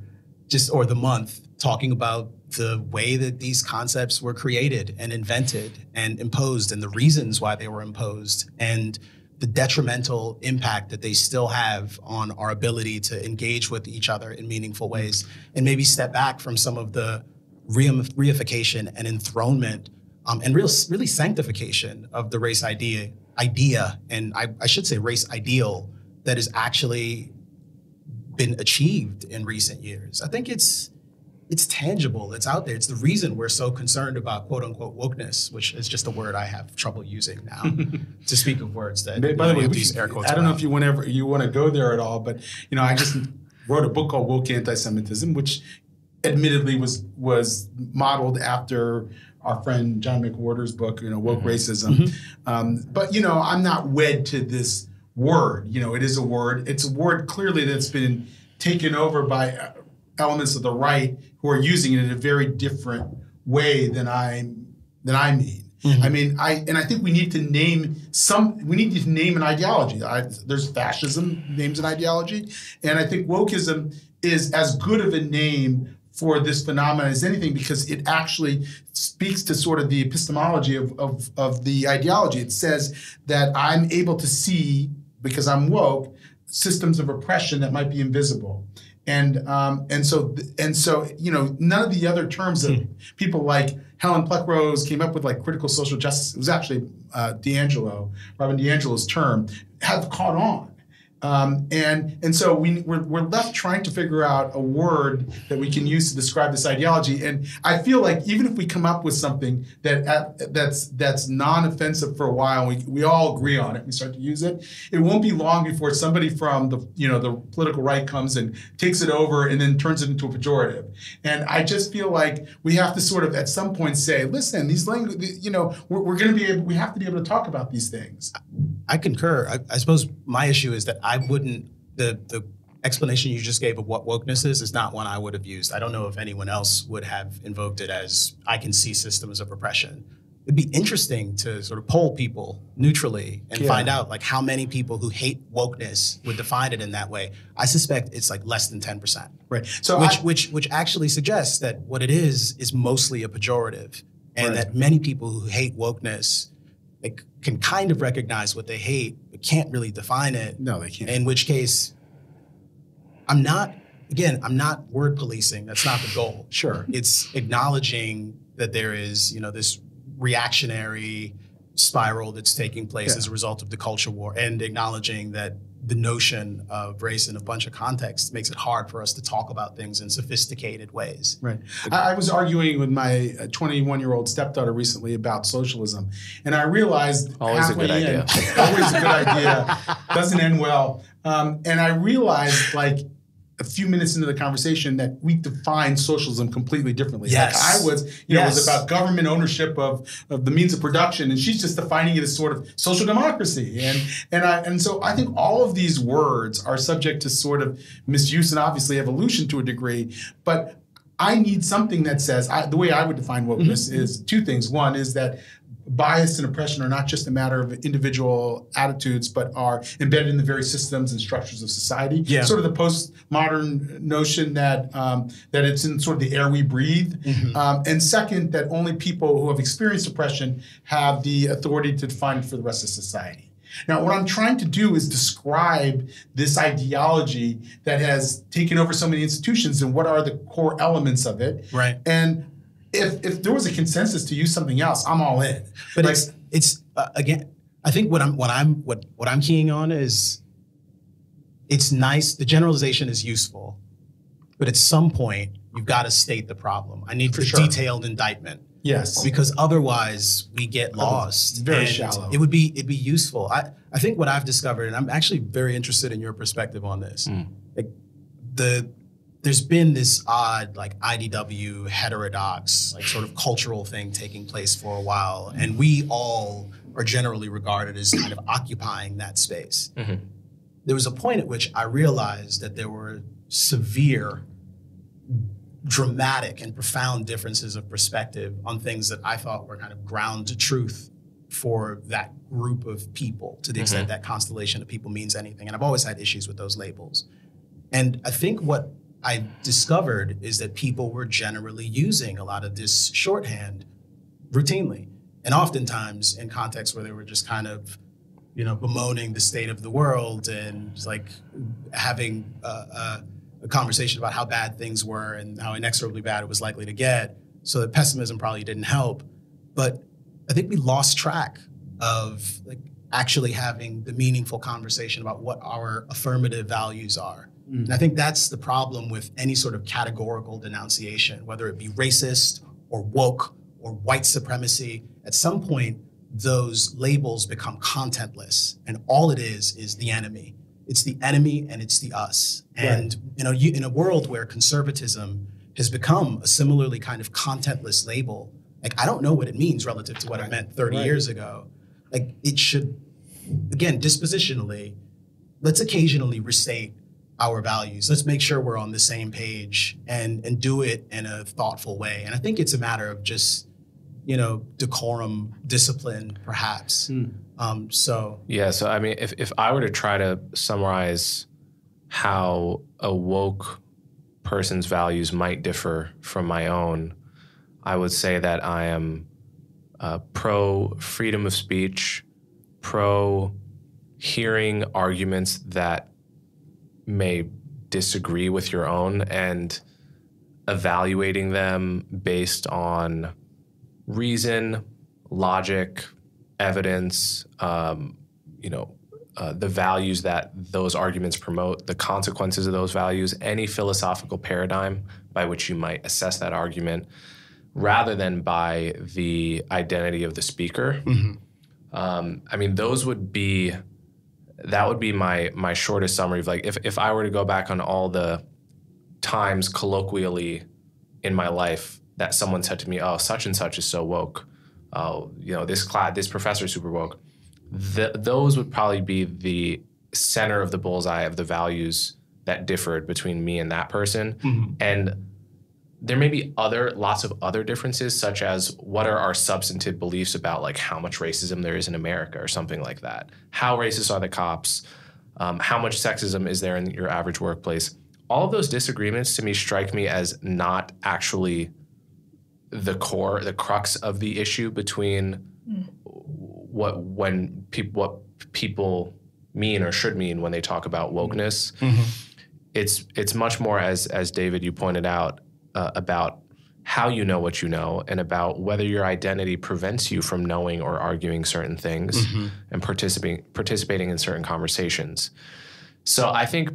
or the month talking about the way that these concepts were created and invented and imposed and the reasons why they were imposed and the detrimental impact that they still have on our ability to engage with each other in meaningful ways, and maybe step back from some of the reification and enthronement and really sanctification of the race idea, and I should say race ideal, that has actually been achieved in recent years. I think it's tangible, it's out there. It's the reason we're so concerned about quote unquote wokeness, which is just a word I have trouble using now to speak of words that by the way, these air quotes. I don't know if you want to go there at all, but I just wrote a book called Woke Antisemitism, which admittedly was modeled after our friend John McWhorter's book, Woke Racism. Mm-hmm. But I'm not wed to this word. It is a word. It's a word clearly that's been taken over by elements of the right who are using it in a very different way than I mean. Mm-hmm. I think we need to name an ideology. There's fascism, names an ideology, and I think wokeism is as good of a name for this phenomenon as anything, because it actually speaks to sort of the epistemology of the ideology. It says that I'm able to see, because I'm woke, systems of oppression that might be invisible. And so none of the other terms that people like Helen Pluckrose came up with, like critical social justice, it was actually Robin DiAngelo's term, have caught on. And so we're left trying to figure out a word that we can use to describe this ideology. And I feel like even if we come up with something that's non-offensive for a while, we all agree on it, we start to use it, it won't be long before somebody from the political right comes and takes it over and then turns it into a pejorative. And I just feel like we have to sort of at some point say, listen, these language, we have to be able to talk about these things. I concur. I suppose my issue is that I wouldn't, the explanation you just gave of what wokeness is not one I would have used. I don't know if anyone else would have invoked it as, I can see systems of oppression. It'd be interesting to sort of poll people neutrally and find out like how many people who hate wokeness would define it in that way. I suspect it's like less than 10%. Right. So which actually suggests that what it is mostly a pejorative, and that many people who hate wokeness can kind of recognize what they hate, but can't really define it. No, they can't. In which case, I'm not word policing. That's not the goal. Sure. It's acknowledging that there is, this reactionary spiral that's taking place as a result of the culture war, and acknowledging that the notion of race in a bunch of contexts makes it hard for us to talk about things in sophisticated ways. Right. I was arguing with my 21-year-old stepdaughter recently about socialism, and I realized always a good idea. Always a good idea. Doesn't end well. And I realized, like, a few minutes into the conversation that we define socialism completely differently. Yes. Like I was, it was about government ownership of the means of production, and she's just defining it as sort of social democracy. And so I think all of these words are subject to sort of misuse and obviously evolution to a degree, but I need something that says, the way I would define wokeness is two things. One is that bias and oppression are not just a matter of individual attitudes, but are embedded in the very systems and structures of society. Yeah. Sort of the postmodern notion that that it's in sort of the air we breathe. And second, that only people who have experienced oppression have the authority to define it for the rest of society. Now, what I'm trying to do is describe this ideology that has taken over so many institutions and what are the core elements of it. Right. And if there was a consensus to use something else, I'm all in. But like, it's again, I think what I'm keying on is it's nice. The generalization is useful, but at some point you've got to state the problem. I need detailed indictment. Yes, because otherwise we get lost. Very shallow. It'd be useful. I think what I've discovered, and I'm actually very interested in your perspective on this. Like there's been this odd, like, IDW heterodox, like, sort of cultural thing taking place for a while, and we all are generally regarded as kind of occupying that space. There was a point at which I realized that there were severe, dramatic, and profound differences of perspective on things that I thought were kind of ground to truth for that group of people, to the extent that constellation of people means anything. And I've always had issues with those labels. And I think what I discovered is that people were generally using a lot of this shorthand routinely, and oftentimes in contexts where they were just kind of, bemoaning the state of the world and like having a conversation about how bad things were and how inexorably bad it was likely to get. So that pessimism probably didn't help. But I think we lost track of like actually having the meaningful conversation about what our affirmative values are. And I think that's the problem with any sort of categorical denunciation, whether it be racist or woke or white supremacy. At some point, those labels become contentless, and all it is the enemy. It's the enemy and it's the us. And in a world where conservatism has become a similarly kind of contentless label, like I don't know what it means relative to what it meant 30 years ago. Like it should, again, dispositionally, let's occasionally restate our values. Let's make sure we're on the same page and do it in a thoughtful way. And I think it's a matter of just, decorum, discipline, perhaps. So I mean, if I were to try to summarize how a woke person's values might differ from my own, I would say that I am pro freedom of speech, pro hearing arguments that may disagree with your own and evaluating them based on reason, logic, evidence, the values that those arguments promote, the consequences of those values, any philosophical paradigm by which you might assess that argument, rather than by the identity of the speaker. I mean, that would be my shortest summary of like, if I were to go back on all the times colloquially in my life that someone said to me, oh, such and such is so woke. Oh, this professor is super woke. Those would probably be the center of the bullseye of the values that differed between me and that person. And there may be lots of other differences, such as what are our substantive beliefs about like how much racism there is in America or something like that. How racist are the cops? How much sexism is there in your average workplace? All of those disagreements to me strike me as not actually the crux of the issue between what people mean or should mean when they talk about wokeness. It's much more, as David, you pointed out, about how you know what you know and about whether your identity prevents you from knowing or arguing certain things and participating in certain conversations. So I think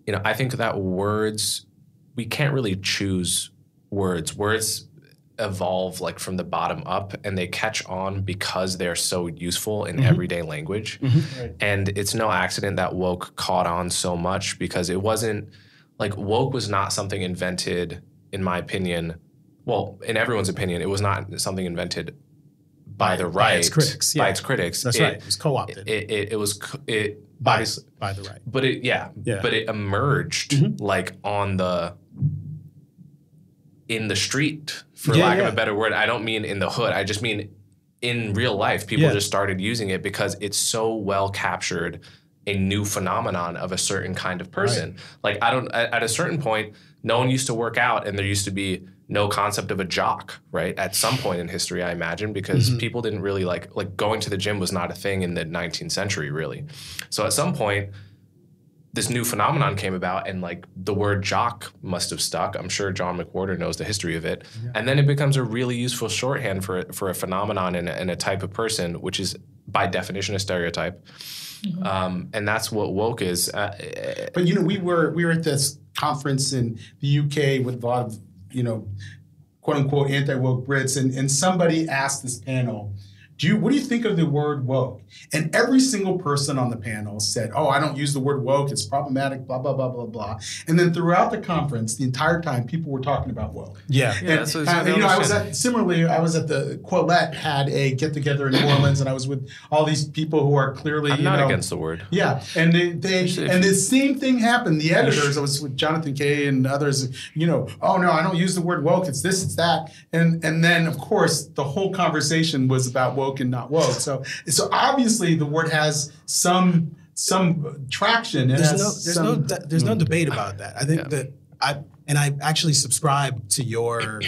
that words, we can't really choose words. Words evolve like from the bottom up, and they catch on because they're so useful in everyday language. Right. And it's no accident that woke caught on so much, because it wasn't like, woke was not something invented, in my opinion. Well, in everyone's opinion, it was not something invented by the right. By its critics. By its critics. That's right. It was co-opted. It was by the right. But it emerged like in the street, for lack of a better word. I don't mean in the hood. I just mean in real life. People just started using it because it's so well captured a new phenomenon of a certain kind of person. Right. Like, at a certain point, no one used to work out, and there used to be no concept of a jock, right? At some point in history, I imagine, because people didn't really like going to the gym was not a thing in the 19th century, really. So at some point, this new phenomenon came about, and like the word jock must have stuck. I'm sure John McWhorter knows the history of it. Yeah. And then it becomes a really useful shorthand for a phenomenon and a type of person, which is by definition a stereotype. And that's what woke is. But we were at this conference in the UK with a lot of quote unquote anti-woke Brits, and somebody asked this panel, what do you think of the word woke? And every single person on the panel said, oh, I don't use the word woke, it's problematic, blah, blah, blah, blah, blah. And then throughout the conference, the entire time, people were talking about woke. Yeah. That's what I was at the Quillette had a get-together in New Orleans, and I was with all these people who are clearly, I'm not against the word. Yeah, and and the same thing happened. The editors, I was with Jonathan Kay and others, oh no, I don't use the word woke, it's this, it's that. And then, of course, the whole conversation was about woke and not woke. So obviously the word has some traction. There's no debate about that. I think that I actually subscribe to your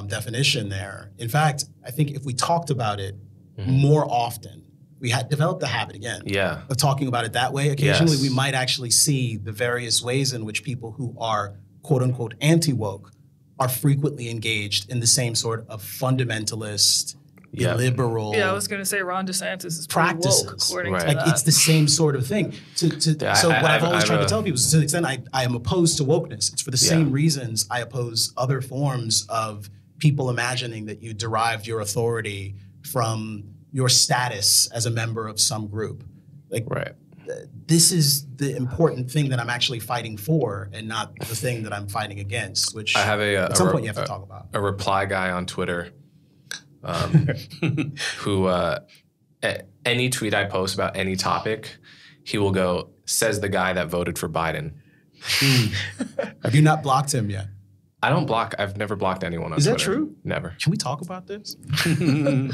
definition there. In fact, I think if we talked about it more often, we had developed the habit again of talking about it that way. Occasionally, we might actually see the various ways in which people who are quote unquote anti-woke are frequently engaged in the same sort of fundamentalist, illiberal. Yeah, I was going to say Ron DeSantis is practices. Woke, according to like that. It's the same sort of thing. So what I've always tried to tell people is, to the extent I am opposed to wokeness, it's for the same reasons I oppose other forms of people imagining that you derived your authority from your status as a member of some group. This is the important thing that I'm actually fighting for, and not the thing that I'm fighting against, which I have at some point you have to talk about. A reply guy on Twitter who any tweet I post about any topic, he will go, says the guy that voted for Biden. Have you not blocked him yet? I've never blocked anyone on Twitter. Is that true? Never. Can we talk about this?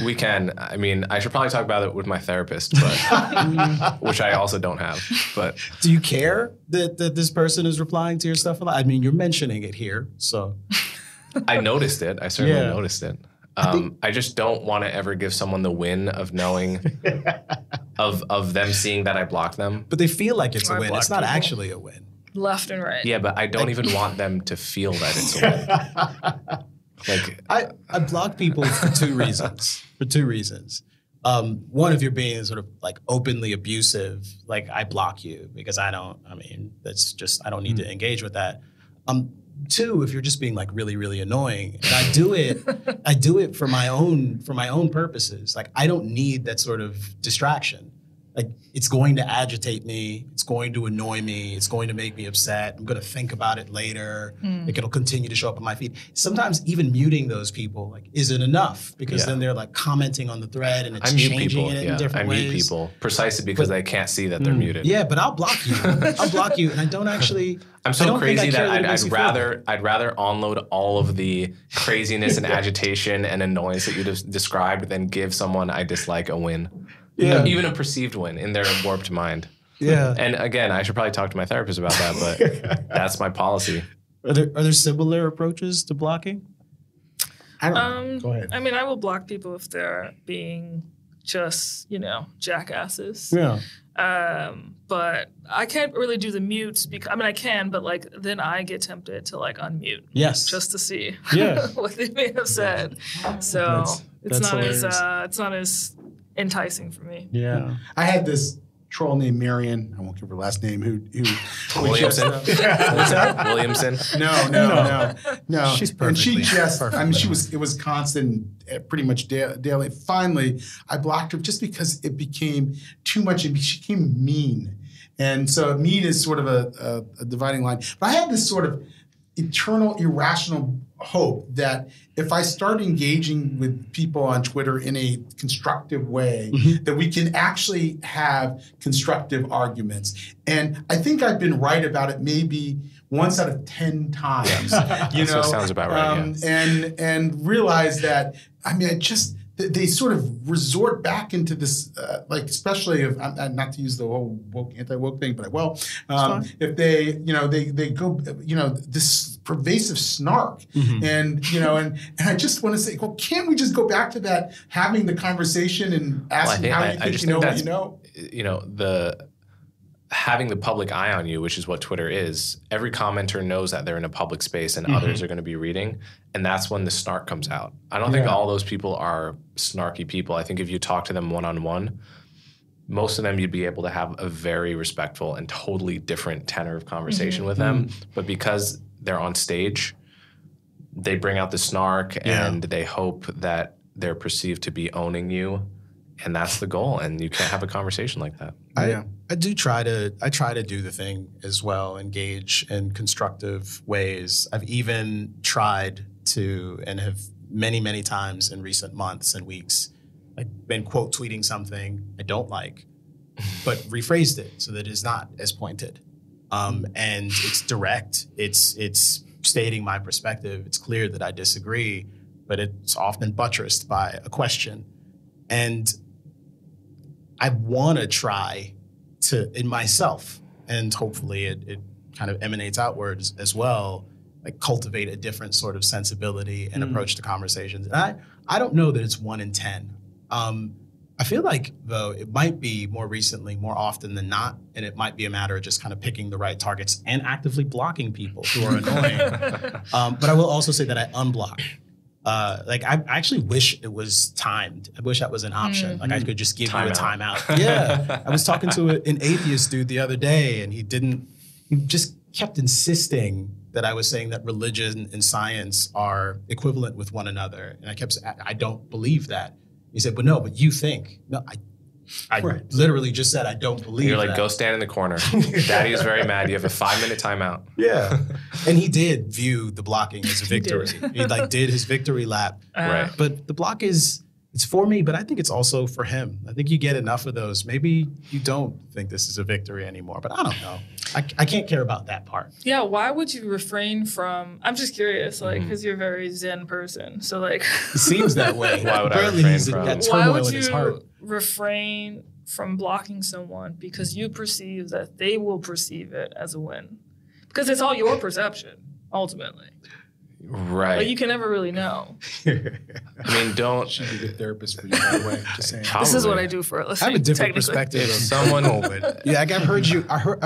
We can. I mean, I should probably talk about it with my therapist, but which I also don't have. But do you care that this person is replying to your stuff? I mean, you're mentioning it here, so. I noticed it. I certainly noticed it. I just don't want to ever give someone the win of knowing of them seeing that I blocked them. But they feel like it's a win. It's not actually a win. Left and right. Yeah, but I don't even want them to feel that it's a win. I block people for two reasons. One, if you're being sort of like openly abusive, like I block you because I don't need to engage with that. Two, if you're just being like really, really annoying, and I do it for my own purposes. Like I don't need that sort of distraction. Like it's going to agitate me, it's going to annoy me, it's going to make me upset. I'm going to think about it later. Like it'll continue to show up on my feed. Sometimes even muting those people like isn't enough because then they're like commenting on the thread and it's changing it in different ways. I mute people precisely because they can't see that they're muted. Yeah, but I'll block you. And I don't actually. I'm so crazy that I'd rather unload all of the craziness and agitation and annoyance that you just described than give someone I dislike a win. Yeah. Even a perceived win in their warped mind. Yeah. And again, I should probably talk to my therapist about that, but that's my policy. Are there similar approaches to blocking? I don't know. Go ahead. I mean, I will block people if they're being just, jackasses. Yeah. But I can't really do the mutes because I can, but like then I get tempted to like unmute. Yes. Just to see what they may have said. So it's not as enticing for me. Yeah. I had this troll named Marion. I won't give her last name. Who Williamson. What's that? Williamson. No. She's And she perfectly- just, I mean, perfectly it was constant, pretty much daily. Finally, I blocked her just because it became too much, and she became mean. And so mean is sort of a dividing line. But I had this sort of eternal, irrational hope that if I start engaging with people on Twitter in a constructive way, that we can actually have constructive arguments. And I think I've been right about it maybe once out of 10 times. Sounds about right. And realize that, I mean, they sort of resort back into this, especially if not to use the whole anti-woke thing, but I will. If they go, this pervasive snark, and I just want to say, well, can't we just go back to that, having the conversation and asking how you think you know what you know? Having the public eye on you, which is what Twitter is, every commenter knows that they're in a public space and others are going to be reading. And that's when the snark comes out. I don't think all those people are snarky people. I think if you talk to them one-on-one, most of them you'd be able to have a very respectful and totally different tenor of conversation with them. But because they're on stage, they bring out the snark and they hope that they're perceived to be owning you. And that's the goal. And you can't have a conversation like that. I try to do the thing as well, engage in constructive ways. I've even tried to, and have many, many times in recent months and weeks, I've been quote tweeting something I don't like, but rephrased it so that it's not as pointed. And it's direct. It's stating my perspective. It's clear that I disagree, but it's often buttressed by a question. And I want to try to, in myself, and hopefully it kind of emanates outwards as well, like cultivate a different sort of sensibility and approach to conversations. And I don't know that it's 1 in 10. I feel like, though, it might be more recently, more often than not, and it might be a matter of just kind of picking the right targets and actively blocking people who are annoying. But I will also say that I unblock. I actually wish it was timed. I wish that was an option. Like I could just give you a timeout. Yeah. I was talking to an atheist dude the other day, and he just kept insisting that I was saying that religion and science are equivalent with one another. And I kept saying, I don't believe that. He said, but you think. No, I literally just said, I don't believe that. You're like, go stand in the corner. Daddy is very mad. You have a 5-minute timeout. Yeah. And he did view the blocking as a victory. He did his victory lap. Right. But the block it's for me, but I think it's also for him. I think you get enough of those. Maybe you don't think this is a victory anymore, but I don't know. I can't care about that part. Yeah, why would you refrain from, I'm just curious, because you're a very Zen person. So It seems that way. Why would I refrain from? That why turmoil would in his heart. you refrain from blocking someone because you perceive that they will perceive it as a win? Because it's all your perception, ultimately. Right. But you can never really know. I mean, don't. She'd be a good therapist for you, by the way. Just saying. This is what I do for a living. I have a different perspective. If someone, yeah, I've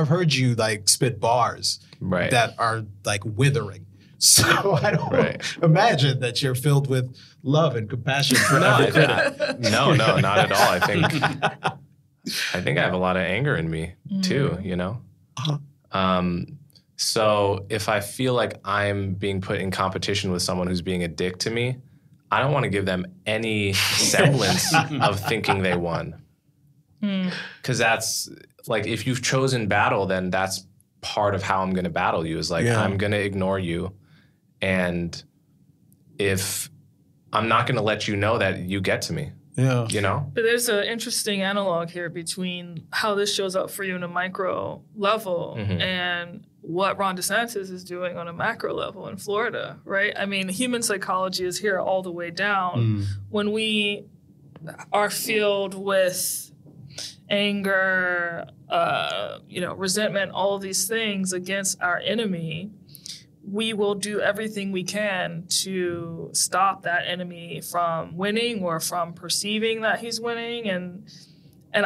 heard you like spit bars that are like withering. So I don't imagine that you're filled with love and compassion for every critic. No, not at all. I think I have a lot of anger in me too. So if I feel like I'm being put in competition with someone who's being a dick to me, I don't want to give them any semblance of thinking they won. Because that's like, if you've chosen battle, then that's part of how I'm going to battle you is I'm going to ignore you. And if I'm not going to let you know that you get to me. Yeah. But there's an interesting analog here between how this shows up for you in a micro level and what Ron DeSantis is doing on a macro level in Florida, right? I mean, human psychology is here all the way down. When we are filled with anger, resentment, all of these things against our enemy, we will do everything we can to stop that enemy from winning or from perceiving that he's winning. And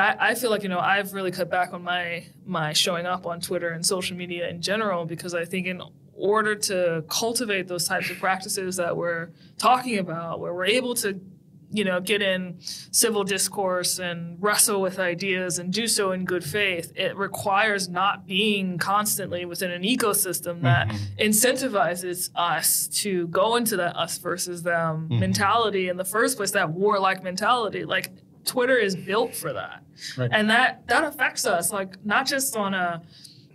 I feel like, I've really cut back on my showing up on Twitter and social media in general, because I think in order to cultivate those types of practices that we're talking about, where we're able to get in civil discourse and wrestle with ideas and do so in good faith, it requires not being constantly within an ecosystem that incentivizes us to go into that us versus them mentality in the first place, that warlike mentality. Like, Twitter is built for that. Right. And that affects us, like, not just on a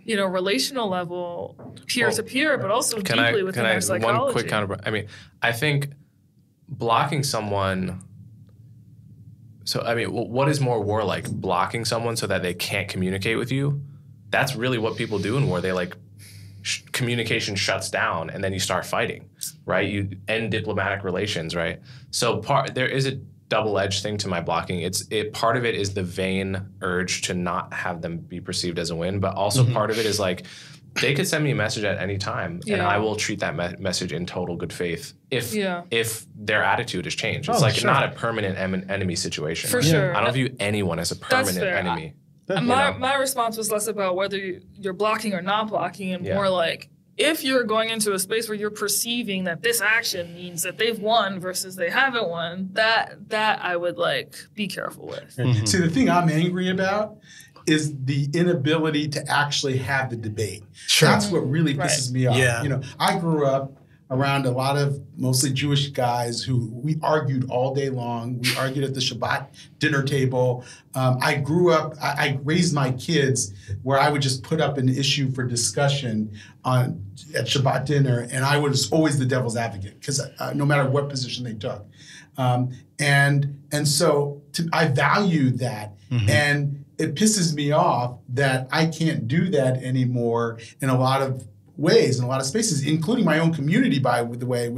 relational level, peer to peer, but also deeply within our psychology. One quick counter. I mean, I think blocking someone. So, I mean, what is more warlike? Blocking someone so that they can't communicate with you? That's really what people do in war. They communication shuts down, and then you start fighting, right? You end diplomatic relations, right? So there is a double-edged thing to my blocking. Part of it is the vain urge to not have them be perceived as a win, but also part of it is like, they could send me a message at any time, and I will treat that message in total good faith if their attitude has changed. It's not a permanent enemy situation. For sure. I don't view anyone as a permanent enemy. My response was less about whether you're blocking or not blocking, and more like, if you're going into a space where you're perceiving that this action means that they've won versus they haven't won, that I would be careful with. See, the thing I'm angry about is the inability to actually have the debate. Sure. That's what really pisses me off. Yeah. I grew up around a lot of mostly Jewish guys who we argued all day long. We argued at the Shabbat dinner table. I I raised my kids where I would just put up an issue for discussion at Shabbat dinner, and I was always the devil's advocate, because no matter what position they took. And so I value that. And it pisses me off that I can't do that anymore in a lot of ways, in a lot of spaces, including my own community, by the way.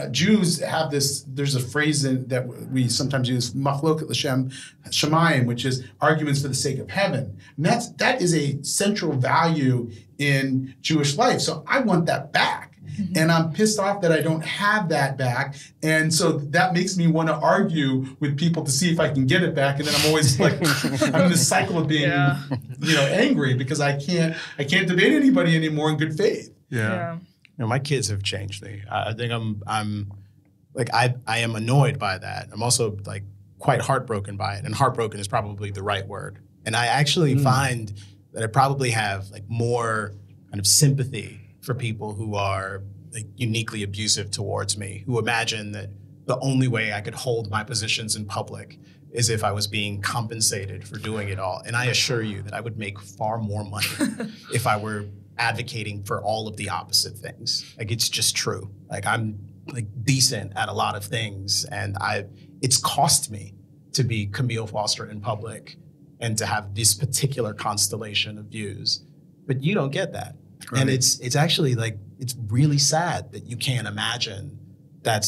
Jews have this, there's a phrase that we sometimes use, machloket l'shem shamayim, which is arguments for the sake of heaven. And that is a central value in Jewish life. So I want that back. And I'm pissed off that I don't have that back. And so that makes me want to argue with people to see if I can get it back. And then I'm always I'm in this cycle of being, angry because I can't debate anybody anymore in good faith. Yeah. My kids have changed me. I think I am annoyed by that. I'm also quite heartbroken by it. And heartbroken is probably the right word. And I actually find that I probably have more kind of sympathy for people who are uniquely abusive towards me, who imagine that the only way I could hold my positions in public is if I was being compensated for doing it all. And I assure you that I would make far more money if I were advocating for all of the opposite things. It's just true. I'm decent at a lot of things, and it's cost me to be Kmele Foster in public and to have this particular constellation of views. But you don't get that. Right. And it's actually it's really sad that you can't imagine that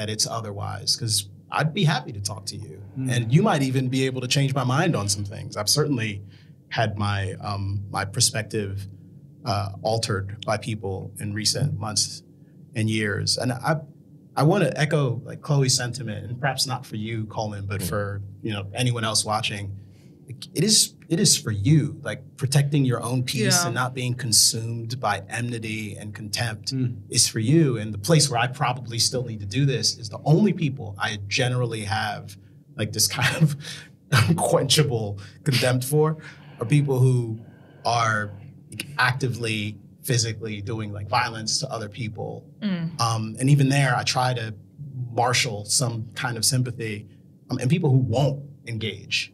it's otherwise, because I'd be happy to talk to you. And you might even be able to change my mind on some things. I've certainly had my my perspective altered by people in recent months and years. And I want to echo Chloe's sentiment, and perhaps not for you, Coleman, but for anyone else watching. It is for you, protecting your own peace and not being consumed by enmity and contempt is for you. And the place where I probably still need to do this is the only people I generally have this kind of unquenchable contempt for are people who are actively, physically doing violence to other people. And even there, I try to marshal some kind of sympathy, and people who won't engage.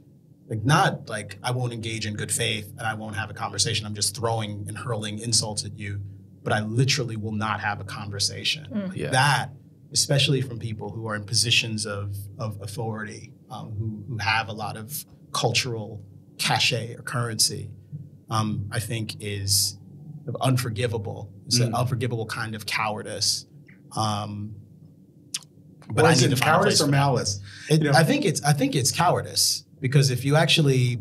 Not I won't engage in good faith and I won't have a conversation. I'm just throwing and hurling insults at you, but I literally will not have a conversation. That, especially from people who are in positions of authority, who have a lot of cultural cachet or currency, I think is unforgivable. It's an unforgivable kind of cowardice. But is it cowardice or malice? I think it's cowardice. Because if you actually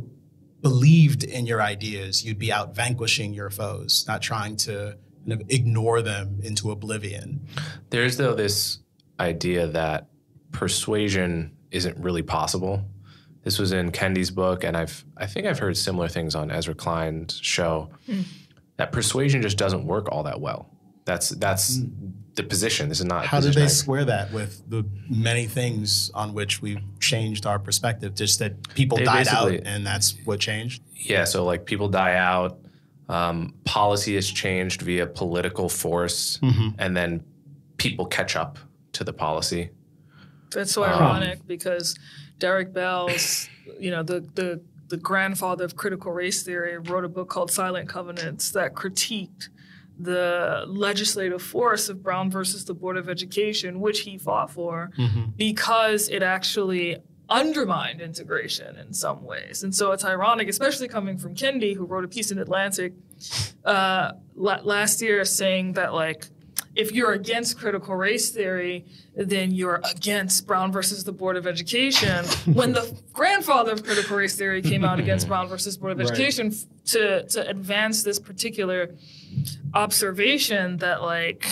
believed in your ideas, you'd be out vanquishing your foes, not trying to kind of ignore them into oblivion. There's, though, this idea that persuasion isn't really possible. This was in Kendi's book, and I think I've heard similar things on Ezra Klein's show, that persuasion just doesn't work all that well. That's the position. This is not. How did they square that with the many things on which we've changed our perspective? Just that people died out, and that's what changed. Yeah. So like people die out. Policy has changed via political force, and then people catch up to the policy. That's so ironic because Derek Bell's, the grandfather of critical race theory, wrote a book called Silent Covenants that critiqued the legislative force of Brown versus the Board of Education, which he fought for, because it actually undermined integration in some ways. And so it's ironic, especially coming from Kendi, who wrote a piece in Atlantic last year saying that, like, if you're against critical race theory, then you're against Brown versus the Board of Education. When the grandfather of critical race theory came out against Brown versus Board of Education to advance this particular observation that, like,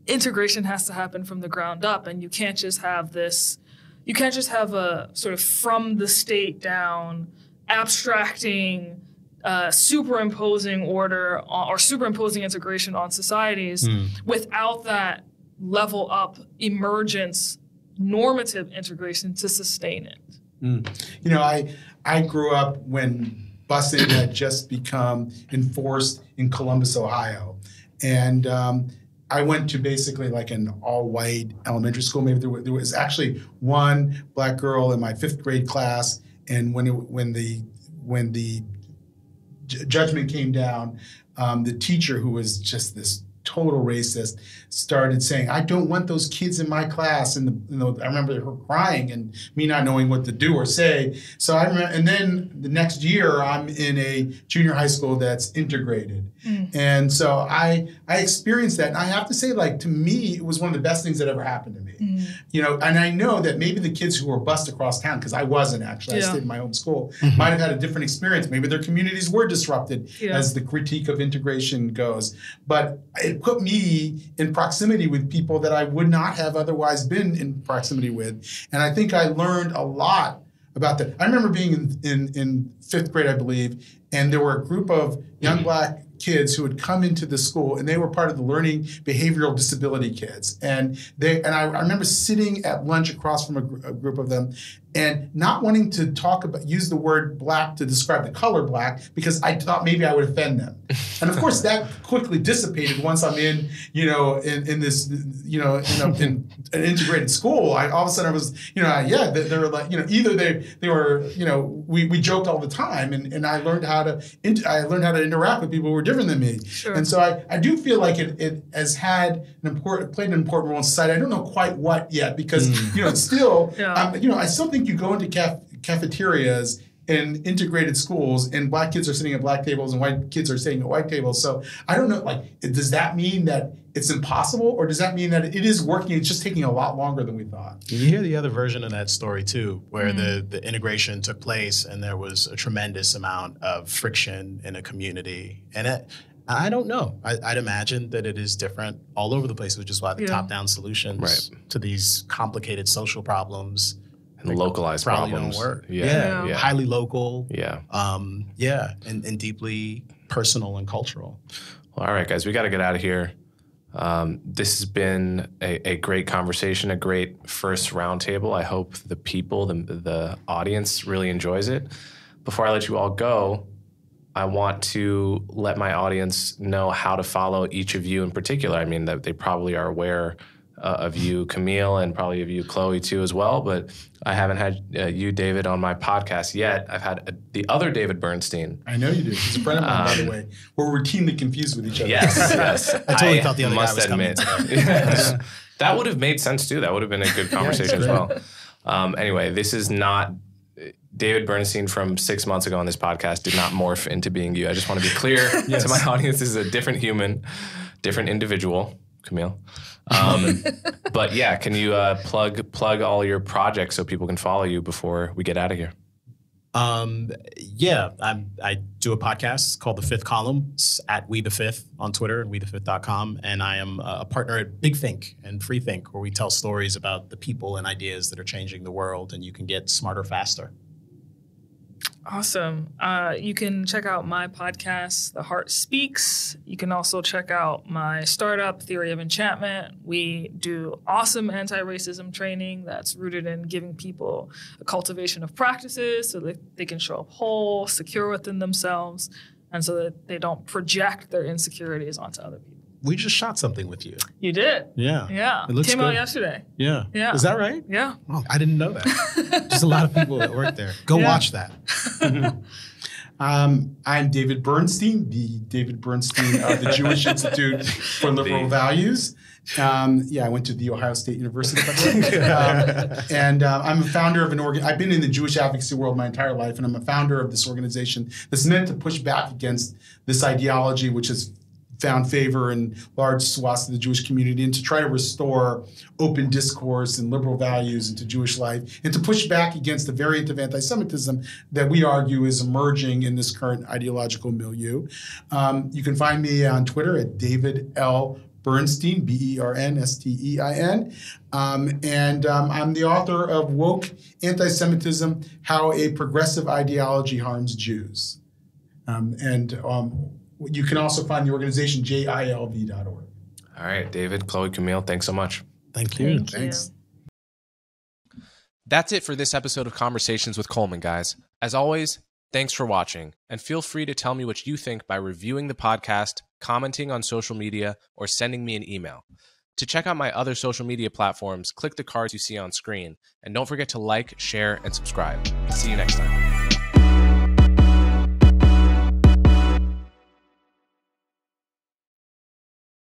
integration has to happen from the ground up, and you can't just have a sort of from the state down abstracting superimposing order or superimposing integration on societies without that level up emergence normative integration to sustain it. I grew up when busing had just become enforced in Columbus, Ohio. And I went to basically like an all-white elementary school. Maybe there was actually one black girl in my 5th grade class. And when the judgment came down, the teacher, who was just this total racist, started saying, "I don't want those kids in my class." And I remember her crying and me not knowing what to do or say. So I remember, and then the next year I'm in a junior high school that's integrated. And so I experienced that. And I have to say, like, to me, it was one of the best things that ever happened to me. And I know that maybe the kids who were bused across town, because I wasn't actually, I stayed in my home school, might have had a different experience. Maybe their communities were disrupted as the critique of integration goes. But it put me in proximity with people that I would not have otherwise been in proximity with. And I think I learned a lot about that. I remember being in 5th grade, I believe, and there were a group of young black kids who had come into the school, and they were part of the learning behavioral disability kids. And I remember sitting at lunch across from a group of them and not wanting to use the word black to describe the color black, because I thought maybe I would offend them. And of course that quickly dissipated once I'm in this, in an integrated school. All of a sudden I was, they were like, either they were, we joked all the time, and I learned how to interact with people who were different than me. Sure. And so I do feel like it has played an important role in society. I don't know quite what yet, because it's still, I still think you go into cafeterias in integrated schools, and black kids are sitting at black tables and white kids are sitting at white tables. So I don't know, like, does that mean that it's impossible, or does that mean that it is working? It's just taking a lot longer than we thought. You hear the other version of that story too, where the integration took place and there was a tremendous amount of friction in a community. And I don't know. I'd imagine that it is different all over the place, which is why the top-down solutions to these complicated social problems and localized probably problems don't work. Yeah. Highly local. And deeply personal and cultural. Well, all right, guys, we got to get out of here. This has been a great conversation, a great first roundtable. I hope the people, the audience, really enjoys it. Before I let you all go, I want to let my audience know how to follow each of you in particular. I mean, that they probably are aware of you, Kmele, and probably of you, Chloé, too, as well. But I haven't had you, David, on my podcast yet. I've had the other David Bernstein. I know you do. He's a friend of mine, by the way. We're routinely confused with each other. Yes. I totally thought the other guy was coming today. That would have made sense, too. That would have been a good conversation as well. Anyway, this is not... David Bernstein from 6 months ago on this podcast did not morph into being you. I just want to be clear to my audience. This is a different human, different individual, Kmele. But yeah, can you plug all your projects so people can follow you before we get out of here? I do a podcast called The Fifth Column. It's at We The Fifth on Twitter and WeTheFifth.com. And I am a partner at Big Think and Free Think, where we tell stories about the people and ideas that are changing the world, and you can get smarter faster. Awesome. You can check out my podcast, The Heart Speaks. You can also check out my startup, Theory of Enchantment. We do awesome anti-racism training that's rooted in giving people a cultivation of practices so that they can show up whole, secure within themselves, and so that they don't project their insecurities onto other people. We just shot something with you. You did? Yeah. Yeah. It looks Came good. out yesterday. Yeah. Yeah. Is that right? Yeah. Oh, I didn't know that. Just a lot of people that work there. Go watch that. I'm David Bernstein, the David Bernstein of the Jewish Institute for Liberal Values. I went to the Ohio State University. And I'm a founder of an I've been in the Jewish advocacy world my entire life, and I'm a founder of this organization that's meant to push back against this ideology, which has found favor in large swaths of the Jewish community, and to try to restore open discourse and liberal values into Jewish life, and to push back against the variant of anti-Semitism that we argue is emerging in this current ideological milieu. You can find me on Twitter at David L. Bernstein, Bernstein. And I'm the author of Woke Antisemitism, How a Progressive Ideology Harms Jews. You can also find the organization jilv.org. All right, David, Chloé, Kmele, thanks so much. Thank you. Thanks. That's it for this episode of Conversations with Coleman, guys. As always, thanks for watching, and feel free to tell me what you think by reviewing the podcast, commenting on social media, or sending me an email. To check out my other social media platforms, click the cards you see on screen, and don't forget to like, share, and subscribe. See you next time.